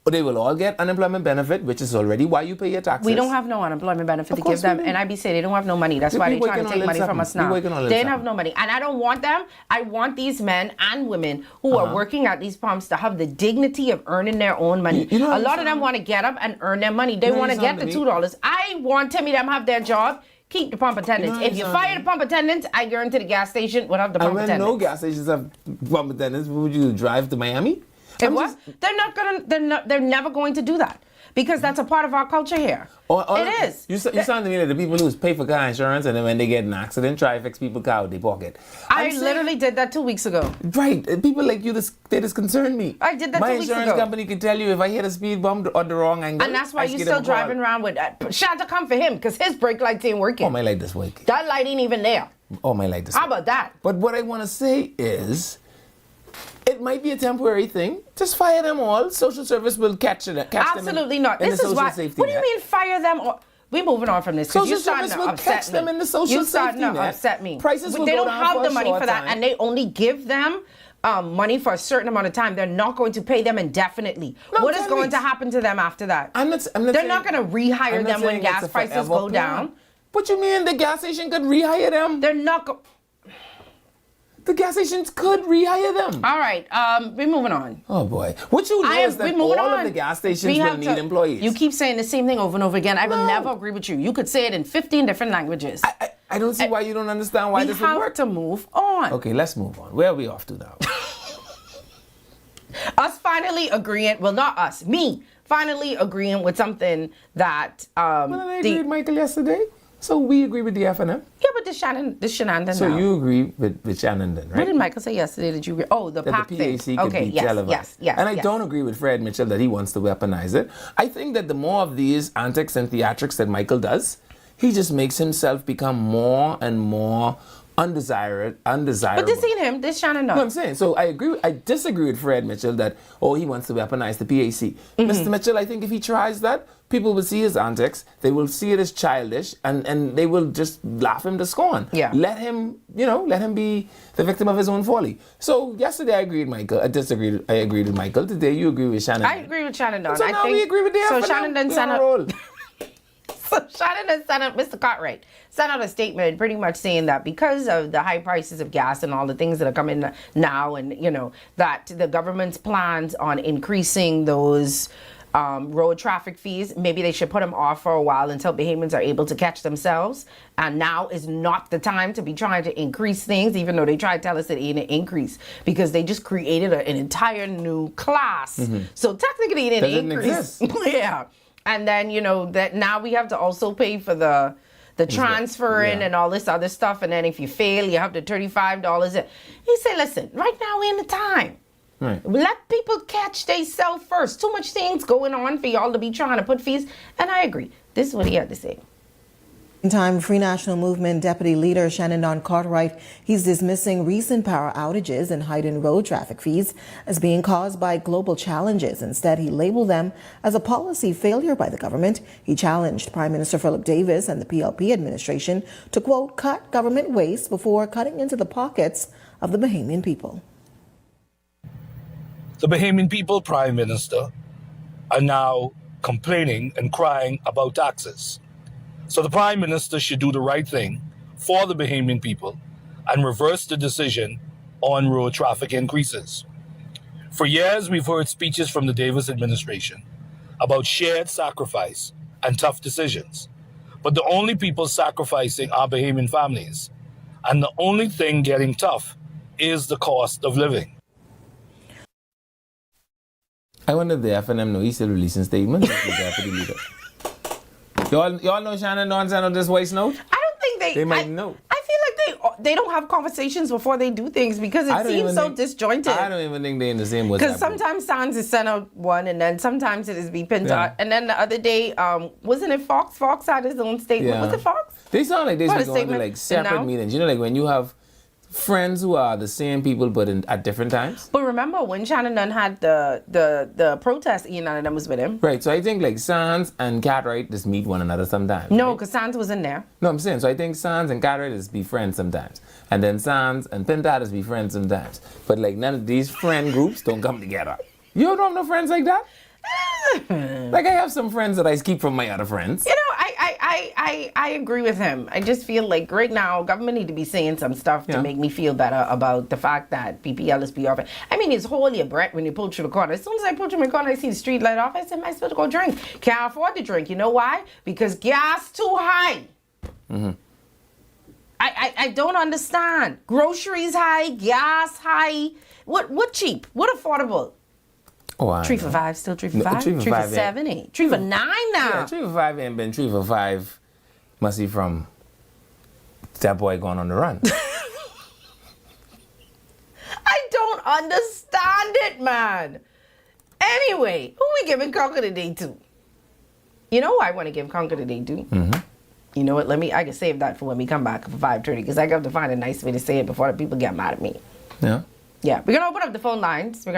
But they will all get unemployment benefit, which is already why you pay your taxes. We don't have no unemployment benefit to give them. And I be saying they don't have no money. That's why they're trying to take money from us now. They don't have no money. And I don't want them. I want these men and women who are working at these pumps to have the dignity of earning their own money. A lot of them want to get up and earn their money. They want to get the $2. I want Timmy them have their job. Keep the pump attendants. If you fire the pump attendants, I guarantee the gas station would have the pump attendants. And when no gas stations have pump attendants, would you drive to Miami? They're never going to do that. Because that's a part of our culture here. It is. You sound to me like the people who pay for car insurance and then when they get in an accident, try to fix people's car with their pocket. I literally did that 2 weeks ago. Right. People like you, they disconcern me. I did that 2 weeks ago. My insurance company can tell you if I hit a speed bump or the wrong angle. And that's why you're still driving around with that. Shout to come for him because his brake lights ain't working. Oh, my light is working. That light ain't even there. Oh, my light is How about that? But what I want to say is, it might be a temporary thing. Just fire them all. Social service will catch them. Absolutely not. This is why. What do you mean fire them? We're moving on from this. Social service will catch them in the social safety net. You upset me. Prices will They go don't down have for the a money short for that, time. and they only give them money for a certain amount of time. They're not going to pay them indefinitely. What is going to happen to them after that? They're not going to rehire them when gas prices go down. What you mean the gas station could rehire them? They're not. The gas stations could rehire them. All right, we're moving on. Oh boy, what you know is that all of the gas stations will need employees. You keep saying the same thing over and over again. I will never agree with you. You could say it in 15 different languages. I don't see why you don't understand why this would work. We have to move on. Okay, let's move on. Where are we off to now? Us finally agreeing, well, not us, me finally agreeing with something that well, I agreed with Michael yesterday. So we agree with the FNM? Yeah, but this Shenandoah So now. you agree with Shenandoah, right? What did Michael say yesterday that you agree? Oh, the PAC thing. That the PAC could be televised. Yes. And I don't agree with Fred Mitchell that he wants to weaponize it. I think that the more of these antics and theatrics that Michael does, he just makes himself become more and more undesirable. But this ain't him. This Shenandoah. No, I'm saying. So I disagree with Fred Mitchell that, he wants to weaponize the PAC. Mr. Mitchell, I think if he tries that, people will see his antics, they will see it as childish, and they will just laugh him to scorn. Yeah. Let him be the victim of his own folly. So yesterday I agreed with Michael. I agreed with Michael. Today you agree with Shannon. I agree with Shenandoah. So now we agree with the So FNM. Shenandoah sent out. So Shenandoah sent out, Mr. Cartwright sent out a statement pretty much saying that because of the high prices of gas and all the things that are coming now, and that the government's plans on increasing those road traffic fees, maybe they should put them off for a while until Bahamians are able to catch themselves. And now is not the time to be trying to increase things, even though they try to tell us it ain't an increase, because they just created an entire new class. So technically it didn't increase. Yeah. And then, that now we have to also pay for the transferring and all this other stuff. And then if you fail, you have the $35. He said, listen, right now we're in the time. Right. Let people catch themselves first. Too much things going on for y'all to be trying to put fees. And I agree. This is what he had to say. Meantime, Free National Movement Deputy Leader Shenandoah Cartwright, he's dismissing recent power outages and heightened road traffic fees as being caused by global challenges. Instead, he labeled them as a policy failure by the government. He challenged Prime Minister Philip Davis and the PLP administration to, quote, cut government waste before cutting into the pockets of the Bahamian people. The Bahamian people, Prime Minister, are now complaining and crying about taxes. So the Prime Minister should do the right thing for the Bahamian people and reverse the decision on road traffic increases. For years, we've heard speeches from the Davis administration about shared sacrifice and tough decisions. But the only people sacrificing are Bahamian families. And the only thing getting tough is the cost of living. I wonder if the FNM know he's still releasing statements. The deputy leader. Y'all know Shannon don't send out this voice note? I don't think they might know. I feel like they don't have conversations before they do things because it seems so disjointed. I don't even think they're in the same WhatsApp. Because sometimes Sans is sent out one, and then sometimes it is be pinned out. And then the other day, wasn't it Fox? Fox had his own statement. Yeah. Was it Fox? They sound like they're going to like separate meetings. You know, like when you have friends who are the same people but at different times. But remember when Shannon Dunn had the protest, Ian and them was with him. Right, so I think like Sans and Cartwright just meet one another sometimes. No, because Sans was in there. No, I'm saying, so I think Sans and Cartwright just be friends sometimes. And then Sans and Pinta just be friends sometimes. But like none of these friend groups don't come together. You don't have no friends like that? Like I have some friends that I keep from my other friends. You know, I agree with him. I just feel like right now government need to be saying some stuff to make me feel better about the fact that PPL is be offering. I mean, it's wholly a breath when you pull through the corner. As soon as I pull through my corner, I see the street light off. I said, am I supposed to go drink? Can't afford to drink. You know why? Because gas too high. Mm-hmm. I don't understand. Groceries high, gas high. What cheap? What affordable? Oh, 3 for $5, still 3 for $5? No, 3 for 3 for $5 $7, 3 for $9 now. Yeah, 3 for $5 ain't been 3 for $5. Must be from that boy going on the run. I don't understand it, man. Anyway, who we giving Conquer the Day to? You know who I want to give Conquer the Day to? Mm-hmm. You know what? I can save that for when we come back for 5:30 because I got to find a nice way to say it before the people get mad at me. Yeah. Yeah, we're gonna open up the phone lines. You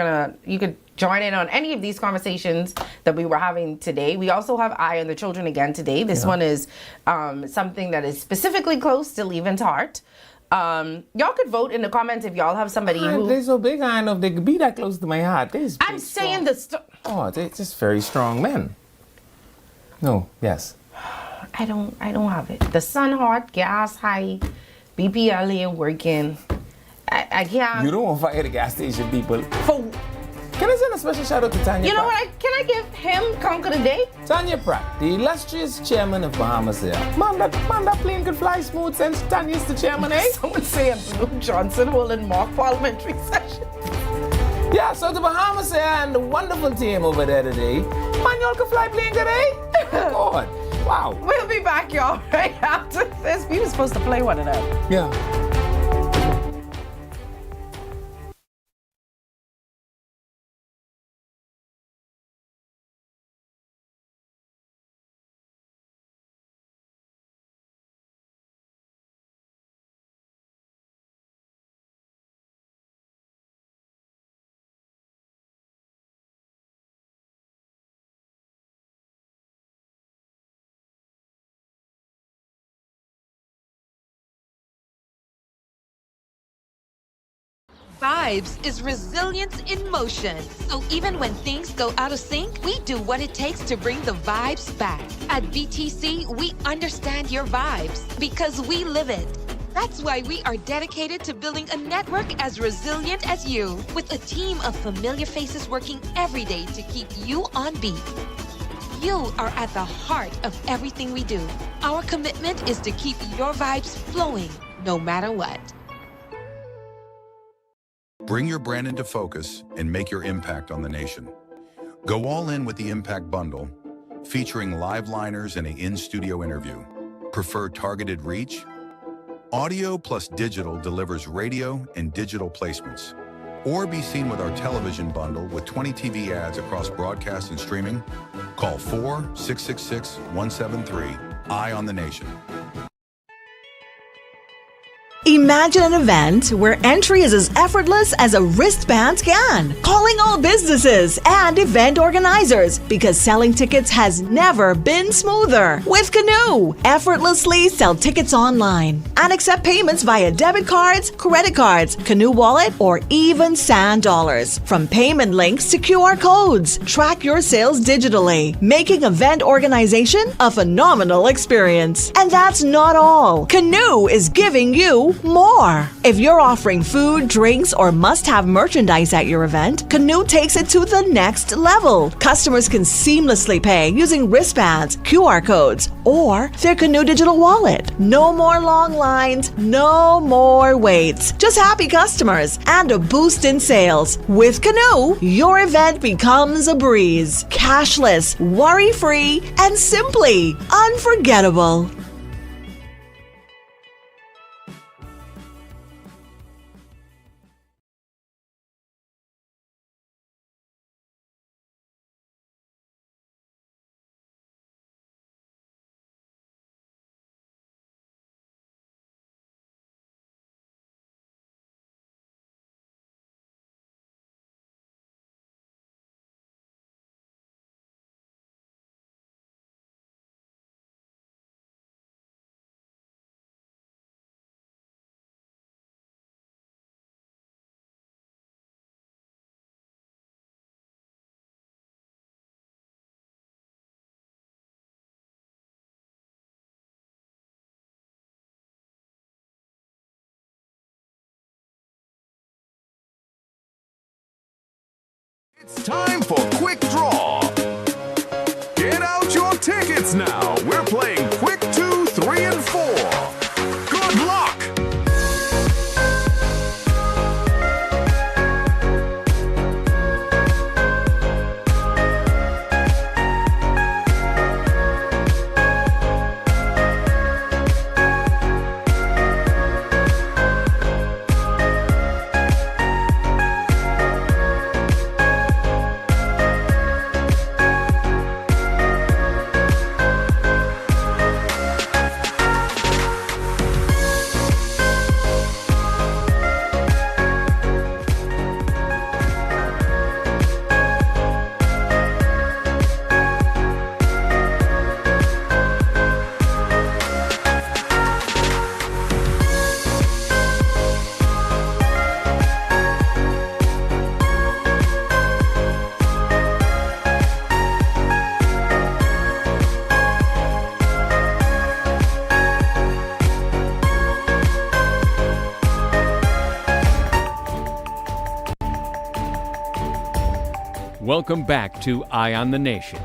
could join in on any of these conversations that we were having today. We also have Eye on the Children again today. This one is something that is specifically close to Levin's heart. Y'all could vote in the comments if y'all have somebody who. They're so big, I know they could be that close to my heart. I'm saying the. They're just very strong men. No, yes. I don't have it. The sun hot, gas high, BPL ain't working. I can't. You don't want to fire the gas station people. Can I send a special shout out to Tanya You know Pratt? what? Can I give him Conquer the Day? Tanya Pratt, the illustrious chairman of Bahamas here. Man, that plane could fly smooth since Tanya's the chairman, eh? Someone saying Blue Johnson holding mock parliamentary session. Yeah, so the Bahamas here and the wonderful team over there today. Man, y'all can fly plane today? God, wow. We'll be back, y'all, right after this. We were supposed to play one of them. Yeah. Vibes is resilience in motion. So even when things go out of sync, we do what it takes to bring the vibes back. At VTC, we understand your vibes because we live it. That's why we are dedicated to building a network as resilient as you, with a team of familiar faces working every day to keep you on beat. You are at the heart of everything we do. Our commitment is to keep your vibes flowing, no matter what. Bring your brand into focus and make your impact on the nation. Go all in with the Impact Bundle, featuring live liners and an in-studio interview. Prefer targeted reach? Audio plus digital delivers radio and digital placements. Or be seen with our television bundle with 20 TV ads across broadcast and streaming. Call 4-666-173. Eye on the Nation. Imagine an event where entry is as effortless as a wristband can. Calling all businesses and event organizers because selling tickets has never been smoother. With Canoe, effortlessly sell tickets online and accept payments via debit cards, credit cards, Canoe wallet, or even Sand dollars. From payment links to QR codes, track your sales digitally, making event organization a phenomenal experience. And that's not all. Canoe is giving you more. If you're offering food, drinks, or must-have merchandise at your event, Canoe takes it to the next level. Customers can seamlessly pay using wristbands, QR codes, or their Canoe digital wallet. No more long lines, no more waits. Just happy customers and a boost in sales. With Canoe, your event becomes a breeze. Cashless, worry-free, and simply unforgettable. It's time for Quick Draw. Get out your tickets now. We're playing Quick 2, 3, and 4. Good luck! Welcome back to Eye on the Nation.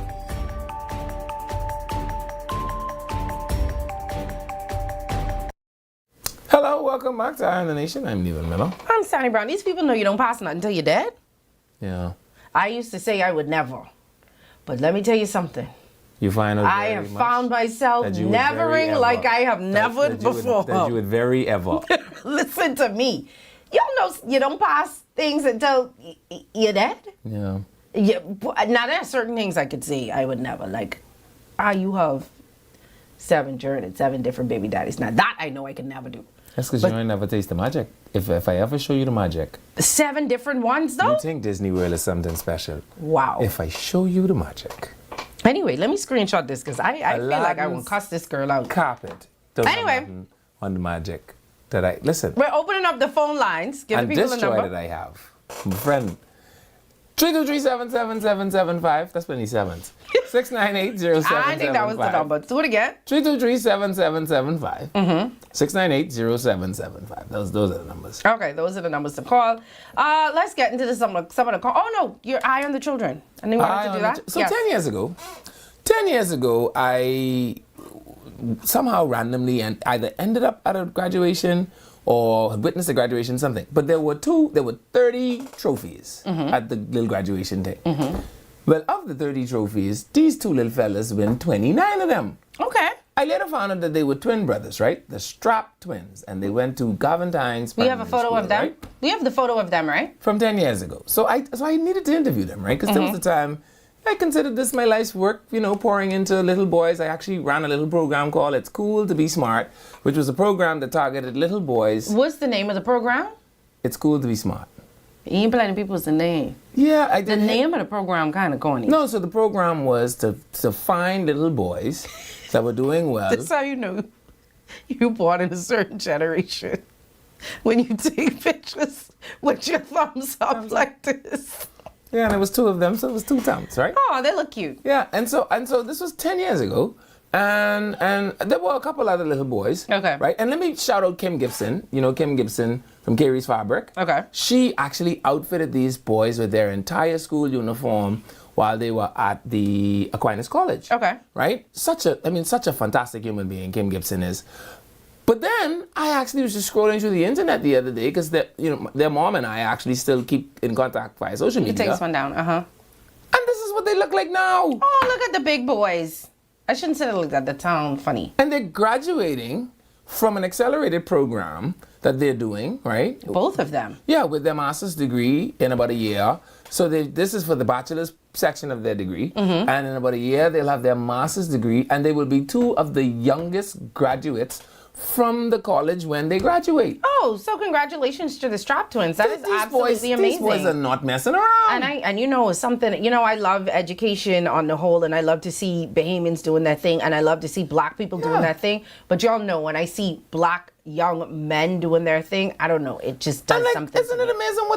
Hello, welcome back to Eye on the Nation. I'm Neil Miller. I'm Sonny Brown. These people know you don't pass nothing until you're dead. Yeah. I used to say I would never. But let me tell you something. You find out I have found myself nevering like I have nevered before. That you would very ever. Listen to me. Y'all know you don't pass things until you're dead. Yeah. Yeah. Now there are certain things I could say I would never. Like, you have 7 different baby daddies. Now that I know I can never do. That's because you ain't never taste the magic. If I ever show you the magic. 7 different ones though? You think Disney World is something special. Wow. If I show you the magic. Anyway, let me screenshot this because I feel like I will cuss this girl out. Carpet. Anyway. On the magic that I, listen. We're opening up the phone lines. Give the people a number. And this joy that I have. My friend. 323-777-775. That's many sevens. 698-0775. I think that was the number. Do it again. 323-7775. 698-0775. Those are the numbers. Okay, those are the numbers to call. Let's get into some of the call. Oh no, your Eye on the Children. And they wanted to do that? So yes. 10 years ago, I somehow randomly and either ended up at a graduation or witnessed a graduation, something. But there were 30 trophies at the little graduation thing. Well, of the 30 trophies, these 2 little fellas win 29 of them. Okay. I later found out that they were twin brothers, right? The Strap twins. And they went to Galvantine's. We have a photo of them? Right? We have the photo of them, right? From 10 years ago. So I needed to interview them, right? Because there was a time I considered this my life's work, pouring into little boys. I actually ran a little program called It's Cool to Be Smart, which was a program that targeted little boys. What's the name of the program? It's Cool to Be Smart. You ain't playing people's the name. Yeah, I did. The name of the program kind of corny. No, so the program was to find little boys that were doing well. That's how you know you born in a certain generation. When you take pictures with your thumbs up like this. Yeah, and it was 2 of them, so it was 2 thumbs, right? Oh, they look cute. Yeah, and so this was 10 years ago. And there were a couple other little boys. Okay. Right? And let me shout out Kim Gibson. You know Kim Gibson from Carey's Fabric. Okay. She actually outfitted these boys with their entire school uniform while they were at the Aquinas College. Okay. Right? Such a fantastic human being Kim Gibson is. But then I actually was just scrolling through the internet the other day because their mom and I actually still keep in contact via social media. You take this one down, And this is what they look like now. Oh, look at the big boys. I shouldn't say look at the town funny. And they're graduating from an accelerated program that they're doing, right? Both of them. Yeah, with their master's degree in about a year. So this is for the bachelor's section of their degree. Mm-hmm. And in about a year, they'll have their master's degree, and they will be two of the youngest graduates from the college when they graduate. Oh, so congratulations to the Strap twins. That is absolutely amazing. These boys are not messing around. And you know something, I love education on the whole, and I love to see Bahamians doing their thing, and I love to see black people doing their thing. But y'all know when I see black young men doing their thing, I don't know, it just does something. Isn't it amazing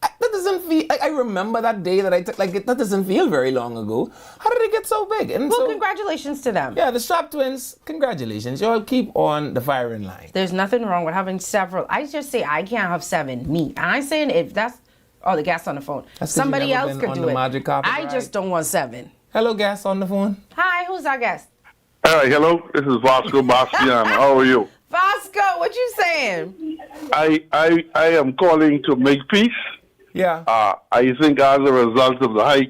that doesn't feel I remember that day that I took that doesn't feel very long ago. How did it get so big? And well, congratulations to them. Yeah, the Strap twins, congratulations. Y'all keep on the firing line. There's nothing wrong with having several. I just say I can't have 7, me. And I'm saying if that's the gas on the phone. Somebody else could do it. I just don't want 7. Hello, gas on the phone. Hi, who's our guest? Hello, this is Vasco Bastian. How are you? Vasco, what you saying? I am calling to make peace. Yeah. I think as a result of the high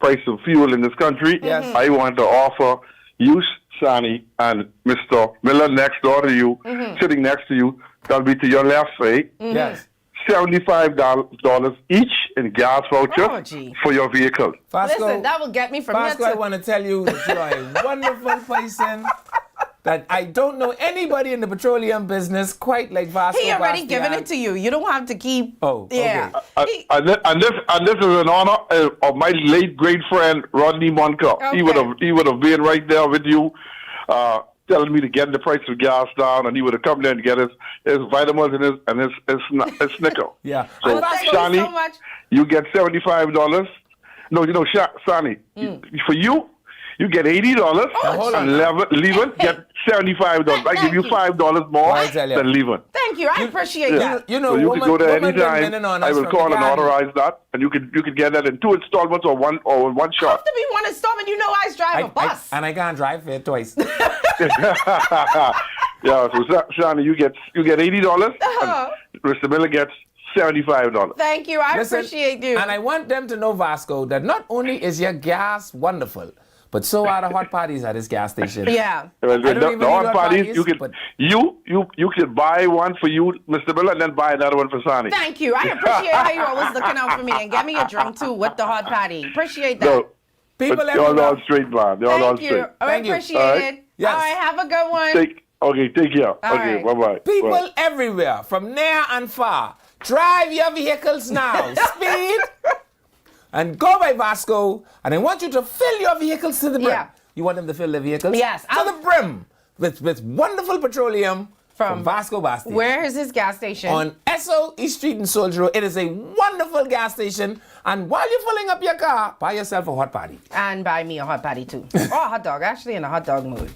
price of fuel in this country, yes. I want to offer you, Sonny, and Mr. Miller next door to you, sitting next to you, that'll be to your left, right? Yes. $75 each in gas voucher for your vehicle. Vasco, listen, that will get me from Vasco, here I want to tell you that you are a wonderful person. That I don't know anybody in the petroleum business quite like Vasco. He already given it to you. You don't have to keep. Oh, yeah. Okay. And this is in honor of my late great friend Rodney Monka. Okay. He would have been right there with you, telling me to get the price of gas down, and he would have come there and get his vitamins and his Snicker. Yeah. So, Shani, so much. You get $75. No, Shani, for you. You get $80 and leave get $75. I give you $5 more than leave it. Thank you. I appreciate that. So you can go there anytime. I will call and authorize that, and you can get that in 2 installments or one shot. Have to be 1 installment. You know I drive a bus. And I can't drive it twice. Yeah, so Shani, you get $80, and Mr. Miller gets $75. Thank you. I appreciate you. And I want them to know, Vasco, that not only is your gas wonderful, but so are the hot parties at this gas station. Yeah. The hot parties, you can buy one for you, Mr. Miller, and then buy another one for Sonny. Thank you. I appreciate how you're always looking out for me, and get me a drink too with the hot party. Appreciate that. No, they're all straight, man. They're all straight. Thank you. I appreciate it. Yes. All right, have a good one. Take care. Okay, bye-bye. People everywhere, from near and far, drive your vehicles now. Speed. And go by Vasco, and I want you to fill your vehicles to the brim. Yeah. You want them to fill their vehicles? Yes. To the brim with wonderful petroleum from Vasco Bastian. Where is his gas station? On Esso East Street in Soldier Road. It is a wonderful gas station. And while you're filling up your car, buy yourself a hot patty. And buy me a hot patty too. Or a hot dog. Actually in a hot dog mood.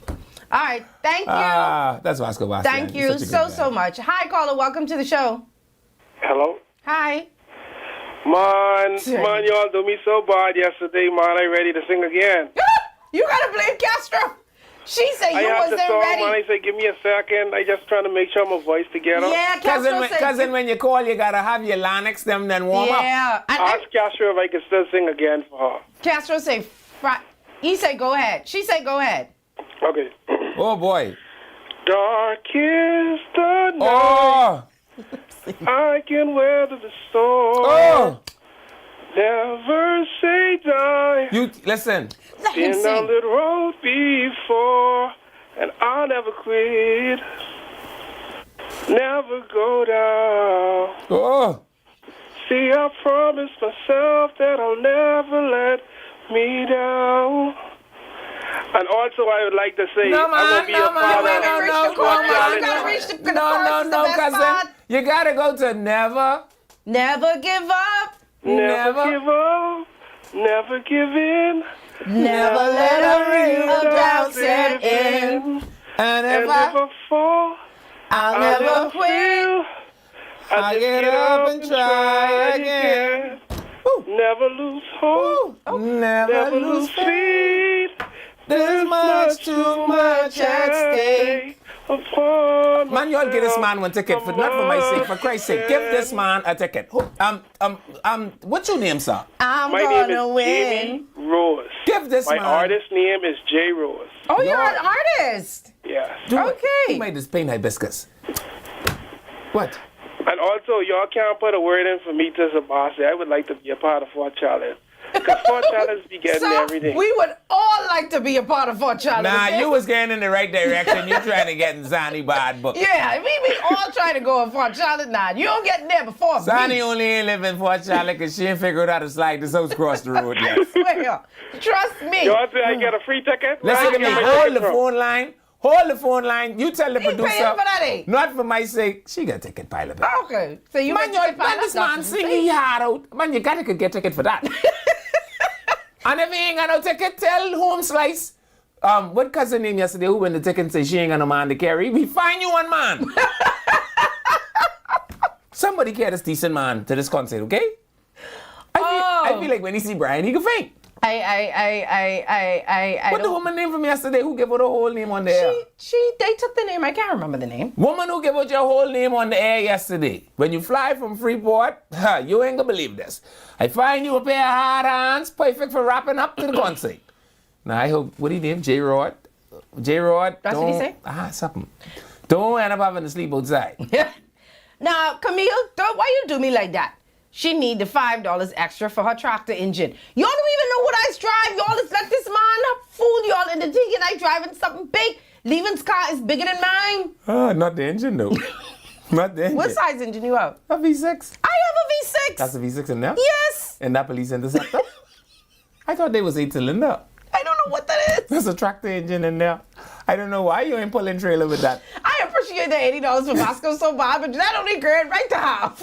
All right. Thank you. That's Vasco Bastian. Thank you so much. Hi, caller. Welcome to the show. Hello. Hi. Man, y'all do me so bad yesterday, man. I ready to sing again. You gotta blame Castro. She said you wasn't ready. Man. I said, give me a second. I just trying to make sure my voice together. Yeah, Castro said. Cousin, when you call, you gotta have your Larynx them then warm up. Yeah. Ask Castro if I can still sing again for her. Castro say, he said go ahead. She said go ahead. Okay. Oh boy. Dark is the night. Oh. I can weather the storm. Oh. Never say die. You listen. Been down the road before, and I'll never quit. Never go down. Oh. See, I promised myself that I'll never let me down. And also, I would like to say, I'm going to be a father. No, cousin. You gotta go to never give up. Never give up. Never give in. Never let her ring. And if I fall, I'll never quit. I get up and try again. Never lose hope. Never lose faith. There's much too much at stake. Man, you all give this man one ticket, for not for my sake, for Christ's sake. Give this man a ticket. What's your name, sir? I'm My gonna name is win. Amy Rose. Give this My man. artist name is J. Rose. Oh, you're an artist. Yes. Who made this plain hibiscus? What? And also, y'all can't put a word in for me to Sebastian. I would like to be a part of Fort Challenge. Because Fort Challenge be getting So, everything. we would all like to be a part of Fort Challenge. Nah, okay? you was getting in the right direction. You trying to get in Zani bad book. Yeah, we all trying to go in Fort Challenge now. You don't get in there before me. Zani only ain't live in Fort Charlotte because she ain't figured out how to slide this house across the road yet. I swear. Trust me. Y'all think I get a free ticket? Listen to me. Hold the phone line. Hold the phone line. You tell the He paying producer. for that, eh? Not for my sake. She got a ticket pile up. Okay. So you Man, this man sing his heart out. Man, you gotta get a ticket for that. And if he ain't got no ticket, tell Home Slice. What cousin name yesterday who went the ticket and say she ain't got no man to carry? We find you one man. Somebody carry this decent man to this concert, okay? I feel like when he see Brian, he can faint. What the woman name from yesterday who gave her the whole name on the air? They took the name. I can't remember the name. Woman who gave out your whole name on the air yesterday. When you fly from Freeport, you ain't gonna believe this. I find you a pair of hard hands, perfect for wrapping up to the concert. Now I hope, what do you name? J-Rod? J-Rod? That's what he say? Something. Don't end up having to sleep outside. Now, Camille, why you do me like that? She need the $5 extra for her tractor engine. Y'all don't even know what I drive. Y'all just let this man fool y'all into thinking I driving something big. Leaving's car is bigger than mine. Not the engine though. Not the engine. What size engine you have? A V6. I have a V6. That's a V6 in there? Yes. In that police interceptor? I thought they was 8-cylinder. I don't know what that is. There's a tractor engine in there. I don't know why you ain't pulling trailer with that. I appreciate the $80 for Vasco so bad, but that only grand right to half.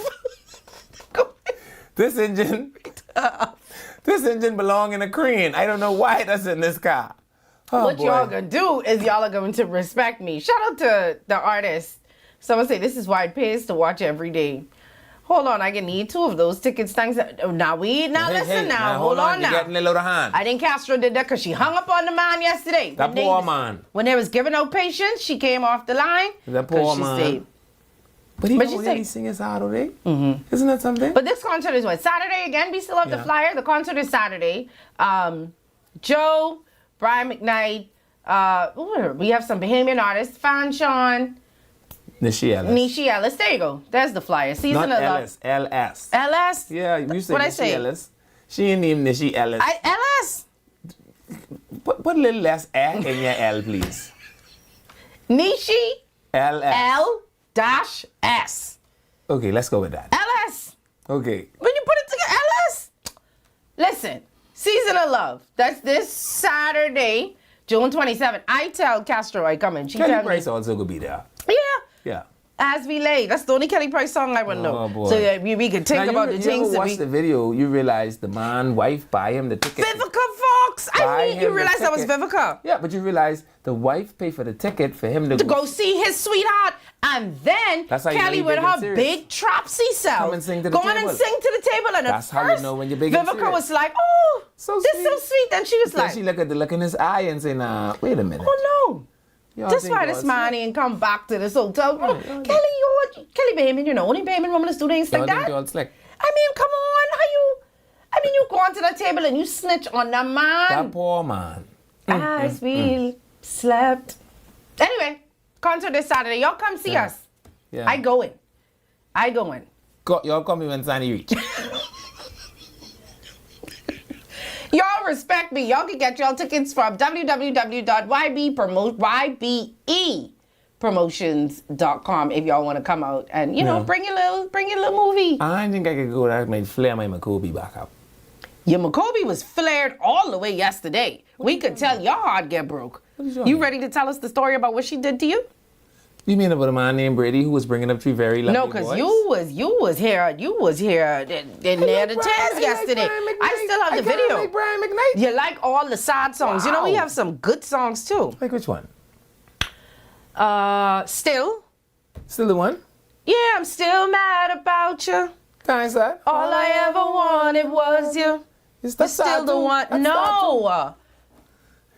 This engine belong in a crane. I don't know why it doesn't in this car. Oh, what boy. y'all gonna do is y'all are going to respect me. Shout out to the artist. Someone say this is why it pays to watch every day. Hold on, I can need 2 of those tickets. Thanks. Listen now. Hold on now. You're getting a little hand. I think Castro did that because she hung up on the man yesterday. That poor man. When they was giving out patience, she came off the line. That poor man. Stayed. But he really sing his heart away. Mm-hmm. Isn't that something? But this concert is what? Saturday again? We still have the flyer. The concert is Saturday. Joe, Brian McKnight, we have some Bahamian artists. Fan Sean. Nishi Ellis. There you go. There's the flyer. Season Not of Ellis. Love. LS. LS? Yeah, you say What'd I Nishi say? Ellis. She ain't named Nishi Ellis. LS? Put a little less in your L, please. Nishi LS. L-S. Okay, let's go with that. LS. Okay. When you put it together, LS. Listen, Season of Love. That's this Saturday, June 27th. I tell Castro I come in. She Kelly tells Price me, also could be there. yeah. Yeah. As We Lay. That's the only Kelly Price song I would know. Oh, boy. So yeah, we could think about the things you that watch we... the video, you realize the man, wife buy him the ticket. Vivica Fox! I mean, you realize that was Vivica. Yeah, but you realize the wife paid for the ticket for him to go see his sweetheart. And then That's how you Kelly know with you're her serious. big trapsy self Come and sing to the going table. and sing to the table. And That's at how first, you know when you're big and Vivica serious. was like, oh, this is so sweet. Then she was Then like, she look at the look in his eye and say, nah, wait a minute. oh no. Y'all That's think why y'all this man ain't come back to this hotel. Kelly, Kelly Bahamian, you know, only Bahamian women do things like that. Slick. I mean, come on, you go onto the table and you snitch on the man. That poor man. As we slept. Anyway, concert this Saturday. Y'all come see us. Yeah. I going. Y'all call me when Sunny reach. Y'all respect me. Y'all can get y'all tickets from www.ybpromotions.com if y'all want to come out and bring your little movie. I think I could go there and flare my McCoby back up. Your McCoby was flared all the way yesterday. We could tell your heart get broke. You ready to tell us the story about what she did to you? You mean about a man named Brady who was bringing up 3 very lovely No, because you was here in there the test yesterday. I still have the video. Like Brian McKnight. You like all the sad songs. Wow. You know we have some good songs too. Like which one? Still. Still the one? Yeah, I'm still mad about you. Thanks, that. All I ever wanted was you. Is that still the one? No.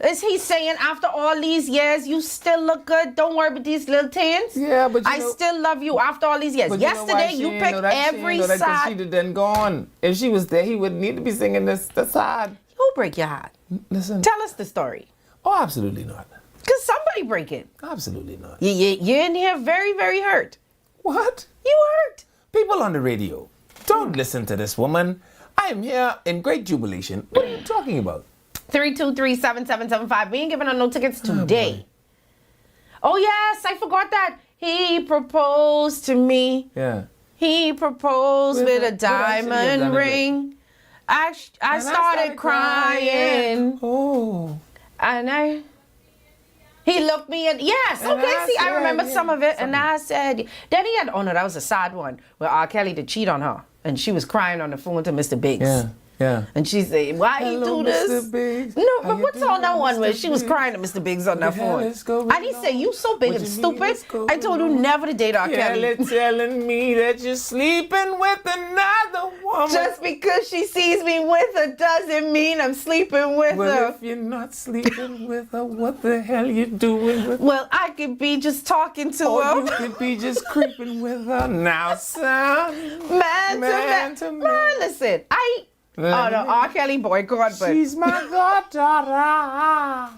Is he saying after all these years, you still look good? Don't worry about these little things. Yeah, but I still love you after all these years. But Yesterday, you picked every side. She'd have then gone. If she was there, he wouldn't need to be singing this side. Who break your heart? Listen. Tell us the story. Oh, absolutely not. Because somebody break it. Absolutely not. You're in here very, very hurt. What? You hurt. People on the radio, don't listen to this woman. I am here in great jubilation. What are you talking about? 323-7775. We ain't giving her no tickets today. Oh, yes, I forgot that. He proposed to me. Yeah. He proposed with a diamond ring. I started crying. Oh. And he looked me in. Yes, And okay, see, I remember some of it. something. And I said, then he had, oh no, that was a sad one, where R. Kelly did cheat on her. And she was crying on the phone to Mr. Biggs. Yeah. Yeah. And she said, why Hello, you do this? Mr. Biggs. No, How but you what's on that doing, one where Mr. she was Biggs? crying to Mr. Biggs on that phone? Let's go And he said, you so big What and you stupid. mean, let's go I told you never to date R. Kelly. Kelly telling me that you're sleeping with another woman. Just because she sees me with her doesn't mean I'm sleeping with Well, her. if you're not sleeping with her, what the hell you doing with her? Well, I could be just talking to Or her. you could be just creeping with her. Now, son. Man to man. Listen, oh no, R. Kelly boycott, but she's my goddaughter.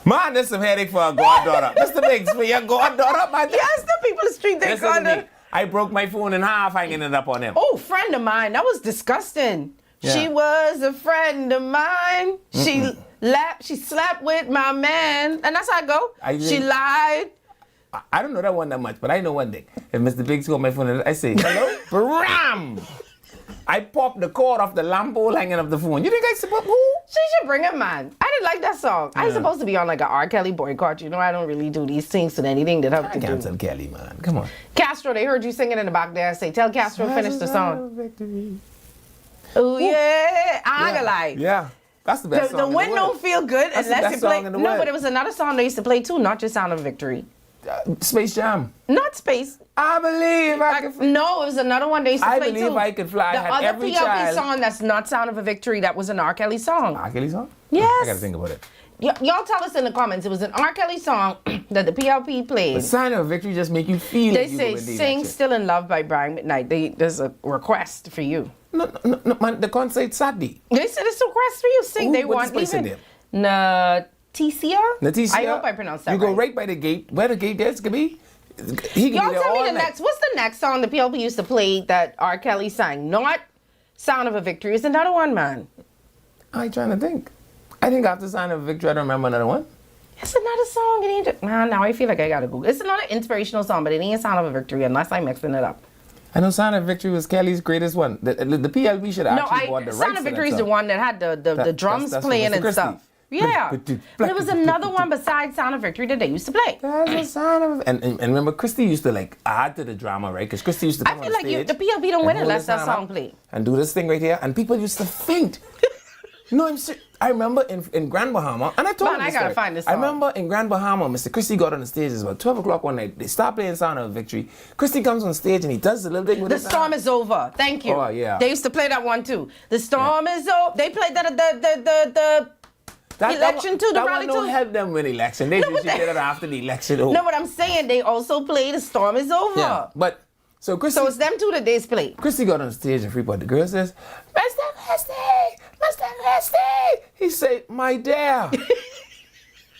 Man, there's some headache for a goddaughter. Mr. Biggs, for your goddaughter, man. Yes, the people in the street, they Listen to call me. her. I broke my phone in half hanging it up on him. Oh, friend of mine. That was disgusting. Yeah. She was a friend of mine. She slept with my man. And that's how I go. She lied. I don't know that one that much, but I know one thing. If Mr. Biggs called my phone, I say, hello? Bram! I popped the cord off the lamp pole hanging up the phone. You think I support who? She should bring it, man. I didn't like that song. I was supposed to be on like a R. Kelly boycott. You know, I don't really do these things with anything that have to do. Cancel Kelly, man. Come on. Castro, they heard you singing in the back there. Say, tell Castro to finish the song. Oh, yeah. I ain't gonna lie. Yeah. That's the best song The in the wind world. don't feel good That's the unless best you play. song in the No, world. but there was another song they used to play too, not just Sound of Victory. Space Jam. Not Space. I believe I can fly. No, it was another one they used to I play too. believe I could fly. The I had other every PLP child. song that's not Sound of a Victory, that was an R. Kelly song. R. Kelly song? Yes. I gotta think about it. Y'all tell us in the comments. It was an R. Kelly song that the PLP played. The sign of victory just make you feel They like you say, go in the sing election. Still in Love by Brian McKnight. There's a request for you. No, man, the concert Saturday. They said it's a request for you. Sing. They What want this place in even. there? Naticia? I hope I pronounced that You right. go right by the gate. Where the gate is, could be. He can Y'all be there tell me all the night. next. What's the next song the PLP used to play that R. Kelly sang? Not Sound of a Victory. It's another one, man. I trying to think. I think after Sign of Victory, I don't remember another one. It's another song. It ain't. Now I feel like I gotta Google. It's another inspirational song, but it ain't Sound of a Victory unless I'm mixing it up. I know Sign of Victory was Kelly's greatest one. The PLP should have actually bought the rights Sound of to Victory that is the song. one that had the drums that's playing Mr. and Christie. stuff. Yeah. But there was another one besides Sound of Victory that they used to play. That's the sound of and remember, Christy used to like add to the drama, right? Because Christy used to come I feel on like stage the PLP don't and win hold unless the that sound song up played. and do this thing right here, and people used to faint. No, I'm serious. I remember in Grand Bahama, and I told Man, him I this gotta story. find this I song. remember in Grand Bahama, Mr. Christy got on the stage. It was about 12 o'clock one night. They stopped playing Sound of Victory. Christy comes on stage and he does a little thing with The his Storm is Over. Thank you. Oh, yeah. They used to play that one too. The Storm is Over. They played the election too, the that rally one don't too. help them with election. They usually did it after the election. Oh. No, but I'm saying they also play The Storm is Over. Yeah, but so Christy. So it's them two that they play. Christy got on stage and Freeport. The girl says, Mr. Christy, Mr. Christy. He said, my dear,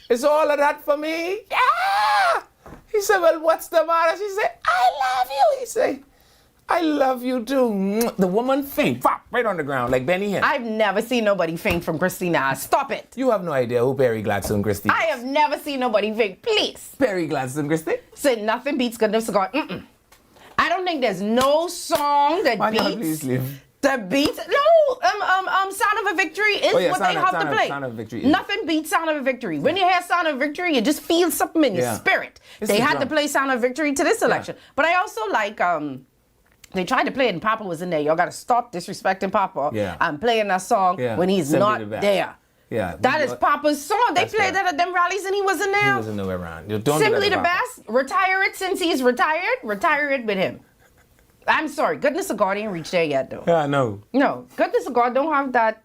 is all of that for me? Yeah. He said, well, what's the matter? She said, I love you. He said, I love you too. The woman faint, pop, right on the ground like Benny Hinn. I've never seen nobody faint from Christina. Stop it. You have no idea who Perry Gladstone Christie is. I have never seen nobody faint. Please. Perry Gladstone Christie? Say nothing beats Goodness of God. I don't think there's no song that Please leave. That beats Sound of a Victory is what they have to play. Sound of Victory. Nothing beats Sound of a Victory. When you hear Sound of Victory, you just feel something in your spirit. It's They the had to drum. play Sound of Victory to this election. But I also like they tried to play it and Papa was in there. Y'all gotta stop disrespecting Papa and playing that song when he's Send me not the back. there. Yeah. That is Papa's song. They played that at them rallies and he wasn't there. He wasn't nowhere around. Don't Simply the best. Retire it since he's retired. Retire it with him. I'm sorry. Goodness of God ain't reached there yet, though. Yeah, no. No. Goodness of God don't have that.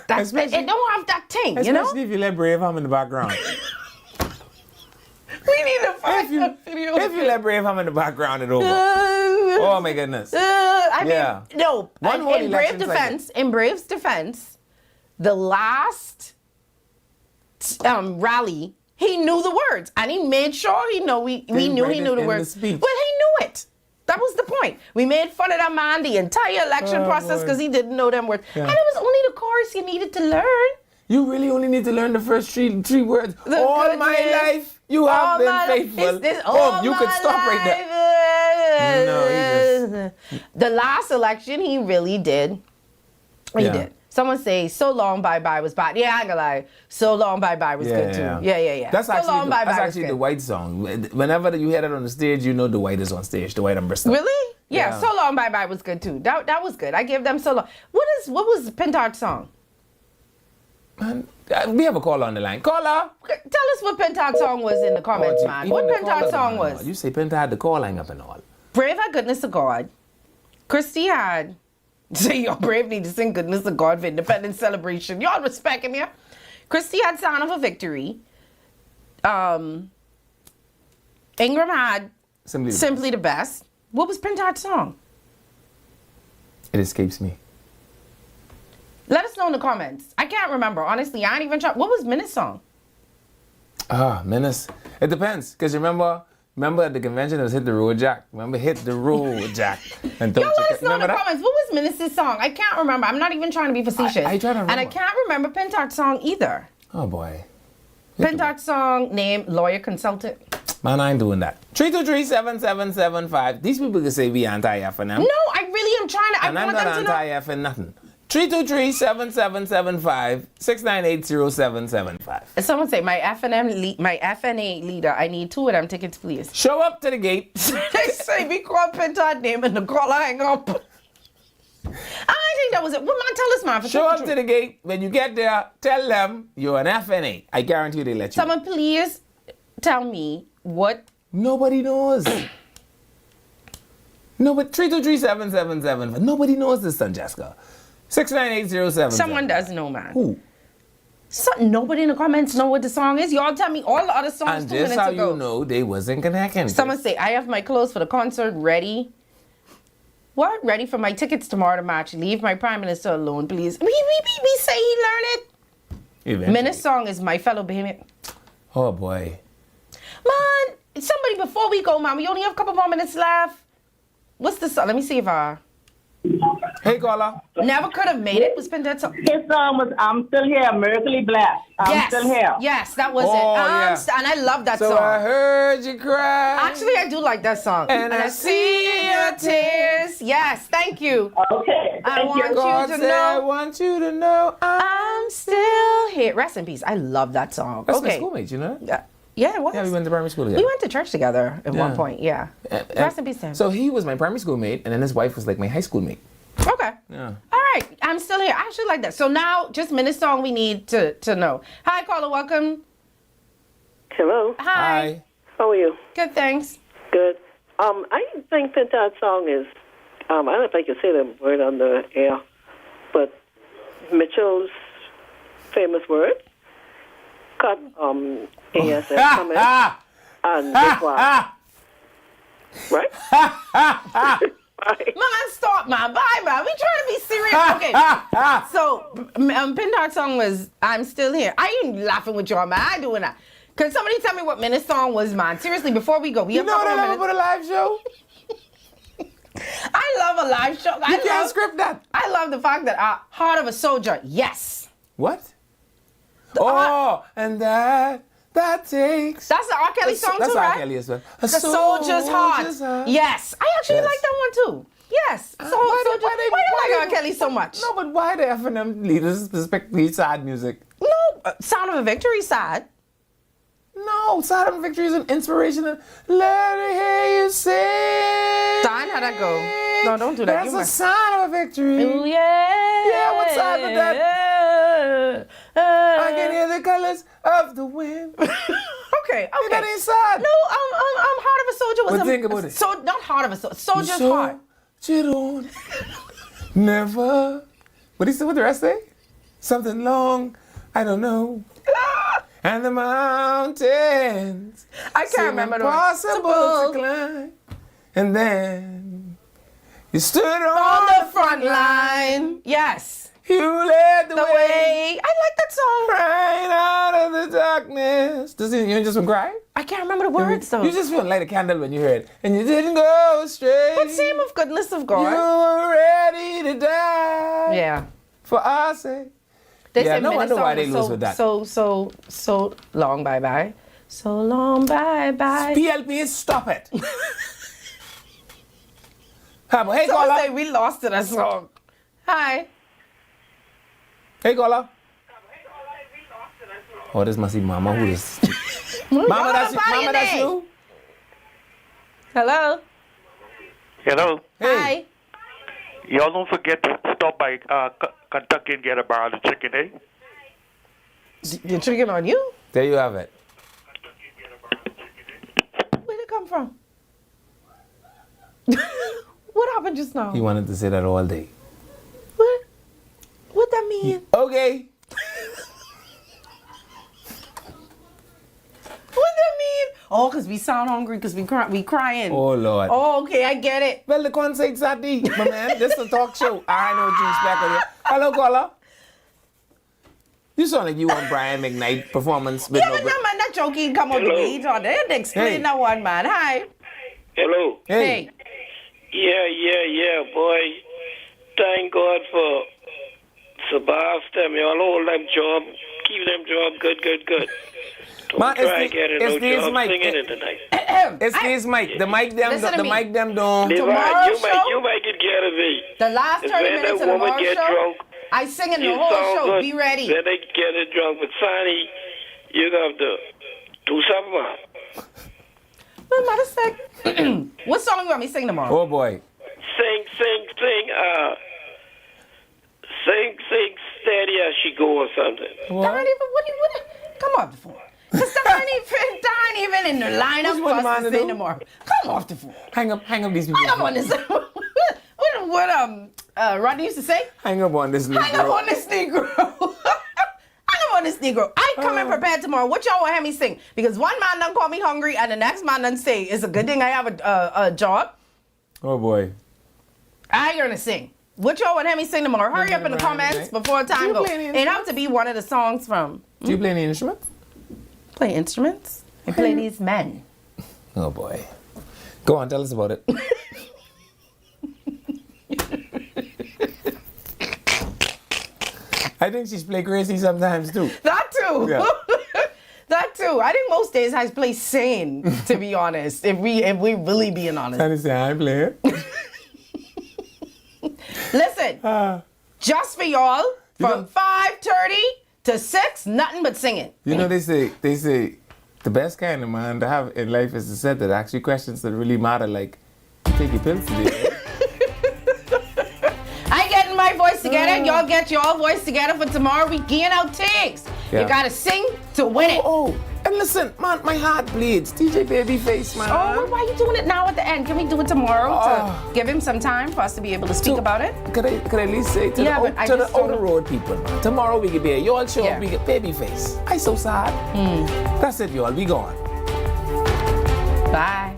It don't have that thing, you know? Especially if you let Braveheart in the background. We need to find a video. If you let Braveheart in the background, it's over. Oh, my goodness. I mean, no. One whole In Brave's defense, the last rally, he knew the words, and he made sure we knew the words. Well, he knew it. That was the point. We made fun of that man the entire election process because he didn't know them words. Yeah. And it was only the chorus you needed to learn. You really only need to learn the first three words. All my life, you have been faithful. You could stop right there. No, the last election, he really did. He did. Someone say, so long, bye-bye was bad. Yeah, I ain't gonna lie. So long, bye-bye was good too. Yeah. That's so actually, long, that's actually the White song. Whenever you hear it on the stage, you know the White is on stage. The White and Bristol. Really? Yeah. So long, bye-bye was good too. That was good. I gave them so long. What was Pentard's song? Man, we have a caller on the line. Caller! Tell us what Pentard's song was in the comments, man. What Pentard's song was? You say Pentard the call line up and all. Brave had Goodness of God. Christy had... Say your Brave need to sing Goodness of God for Independence Celebration. Y'all respecting me? Christy had Sound of a Victory. Ingram had Simply the Best. What was Pentard's song? It escapes me. Let us know in the comments. I can't remember. Honestly, I ain't even trying. What was Menace song? Menace. It depends. Because remember at the convention it was Hit the Road Jack. Remember Hit the Road Jack. And Yo, let us know in the comments. What was Menace's song? I can't remember. I'm not even trying to be facetious. I try to remember. And I can't remember Pentard's song either. Oh boy. Pentard's song, name, lawyer, consultant. Man, I ain't doing that. 323-7775. These people can say we anti-FNM. No, I really am trying to. And I'm not anti-F and nothing. 323-7775, 698-0775. And someone say, my FNA leader, I need 2 of them tickets, please. Show up to the gate. They say, we call Pentard name and the caller hang up. I think that was it. Well, man, tell us, man. Show up to the gate. When you get there, tell them you're an FNA. I guarantee you they let you. Someone please tell me what. Nobody knows. No, but 323-7775. Nobody knows this, son, Jessica. 698-0775. Someone does know, man. Who? Nobody in the comments know what the song is. Y'all tell me all the other songs. And just how you know they wasn't connecting. Someone say, I have my clothes for the concert ready. What? Ready for my tickets tomorrow to match. Leave my prime minister alone, please. We say he learned it. Menace song is My Fellow Bahamian. Oh, boy. Man, somebody before we go, man. We only have a couple more minutes left. What's the song? Let me see if Hey, caller. Never could have made it. Was Pentard's song. His song was I'm Still Here, Miraculously Blessed. I'm Still Here. Yes, that was it. And I love that song. So I heard you cry. Actually, I do like that song. And I see your tears. Yes, thank you. Okay. I want you to know I'm still here. Rest in peace. I love that song. That's my schoolmate, you know? Yeah, it was. Yeah, we went to primary school together. We went to church together at one point, yeah. Rest in peace to him. So he was my primary school mate, and then his wife was like my high school mate. Okay. Yeah. All right. I'm still here. I actually like that. So now, just Menace song we need to know. Hi, caller. Welcome. Hello. Hi. How are you? Good, thanks. Good. I think Pentard's song is, I don't know if I can say the word on the air, but Mitchell's famous word. Cut ASS comment and this one. Right? Man, stop, man. Bye, man. We trying to be serious. Okay. So, Pentard's song was I'm Still Here. I ain't laughing with y'all, man. I ain't doing that. Can somebody tell me what Menace song was, man? Seriously, before we go. We have you know what I love about a live show? I love a live show. You can't script that. I love the fact that Heart of a Soldier, yes. What? And that takes. That's the R. Kelly song that's too, right? That's R. Kelly as well. The Soldier's Heart. Yes. I actually like that one too. Yes. Why do you like R. Kelly so much? No, but why the F&M leaders respect these sad music? No. Sound of a Victory sad. No, Sound of a Victory is an inspirational. Let me hear you sing. Don, how'd that go? No, don't do that. That's a sign of a victory. Ooh, yeah. Yeah, what side of that? of the wind. Okay. That ain't sad. No, Heart of a Soldier was But think about it. So not Heart of a Soldier. Soldier's Heart. You don't never. What do you say? What the rest say? Something long. I don't know. And the mountains. I can't remember the impossible to climb. And then you stood on the front line. Yes. You led the way. I like that song. Crying out of the darkness. You just cry? I can't remember the words though. You just feel light a candle when you hear it. And you didn't go straight. But same of goodness of God. You were ready to die. Yeah. For our sake. They Yeah, say no wonder why they Minnesota lose with that. So long, bye-bye. So long, bye-bye. PLP, stop it. Hey, Someone caller. say we lost to that song. Hi. Hey, caller. Oh, this must be Mama. Who is? Mama, that's you? Hello. Hello. Hi. Y'all don't forget to stop by Kentucky and get a bar of the chicken, eh? Your chicken on you? There you have it. Where'd it come from? What happened just now? He wanted to say that all day. What? What that mean? Okay. What that mean? Oh, because we sound hungry, because we crying. Oh, Lord. Oh, okay, I get it. Well, the concert's are deep, my man. This is a talk show. I know Juice back on you. Hello, caller. You sound like you on Brian McKnight performance. Yeah, but no, man, that joking come on the beat on there. They explain that one, man. Hi. Hello. Hey. Yeah, boy. Thank God for Sebastian. Y'all hold them job. Keep them job good. Don't Man, try to get no these job mic. singing in the night. It's these mic. The mic them. Listen to The me. mic them don't. Tomorrow's show? You might get scared of me. The last 30 When minutes that of the woman tomorrow get show, drunk, I sing in the you whole sound show. good. Be ready. Then they get it drunk. But Sonny, you have to do something about it. Well, matter of fact, what song you want me to sing tomorrow? Oh boy. Sing steady as she go or something. What? What? Come off the phone. Because I ain't even in the lineup for us to sing tomorrow. Come off the phone. Hang up these people. Hang up on this. What Rodney used to say? Hang up on this Negro. Hang up on this Negro. Hang up on this Negro. I come in prepared tomorrow. What y'all want to have me sing? Because one man done call me hungry and the next man done say, it's a good thing I have a job. Oh boy. I gonna sing. What y'all want to have me sing tomorrow? Hurry up in the comments before time goes. It have to be one of the songs from... Do you play any instrument? Play instruments? I play these men. Oh boy. Go on, tell us about it. I think she's play crazy sometimes too. That too. Yeah. That too. I think most days I play sane, to be honest. If we really being honest. And say I play. Listen, just for y'all, from 5:30 to 6, nothing but singing. You know, they say the best kind of man to have in life is a set that asks you questions that really matter, like, take your pills today. I getting my voice together, y'all get your voice together for tomorrow. We getting out takes. Yeah. You gotta sing to win it. Oh, and listen, man, my heart bleeds. DJ Babyface, man. Oh, why are you doing it now at the end? Can we do it tomorrow to give him some time for us to be able to speak about it? Could I at least say to the outer road people, man, tomorrow we could be y'all show up, we get Babyface. I so sad. That's it, y'all. We gone. Bye.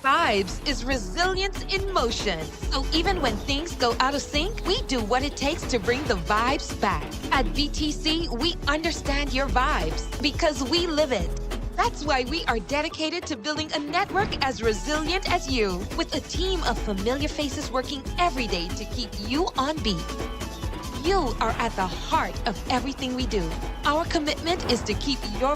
Vibes is resilience in motion. So even when things go out of sync, we do what it takes to bring the vibes back. At VTC, we understand your vibes because we live it. That's why we are dedicated to building a network as resilient as you, with a team of familiar faces working every day to keep you on beat. You are at the heart of everything we do. Our commitment is to keep your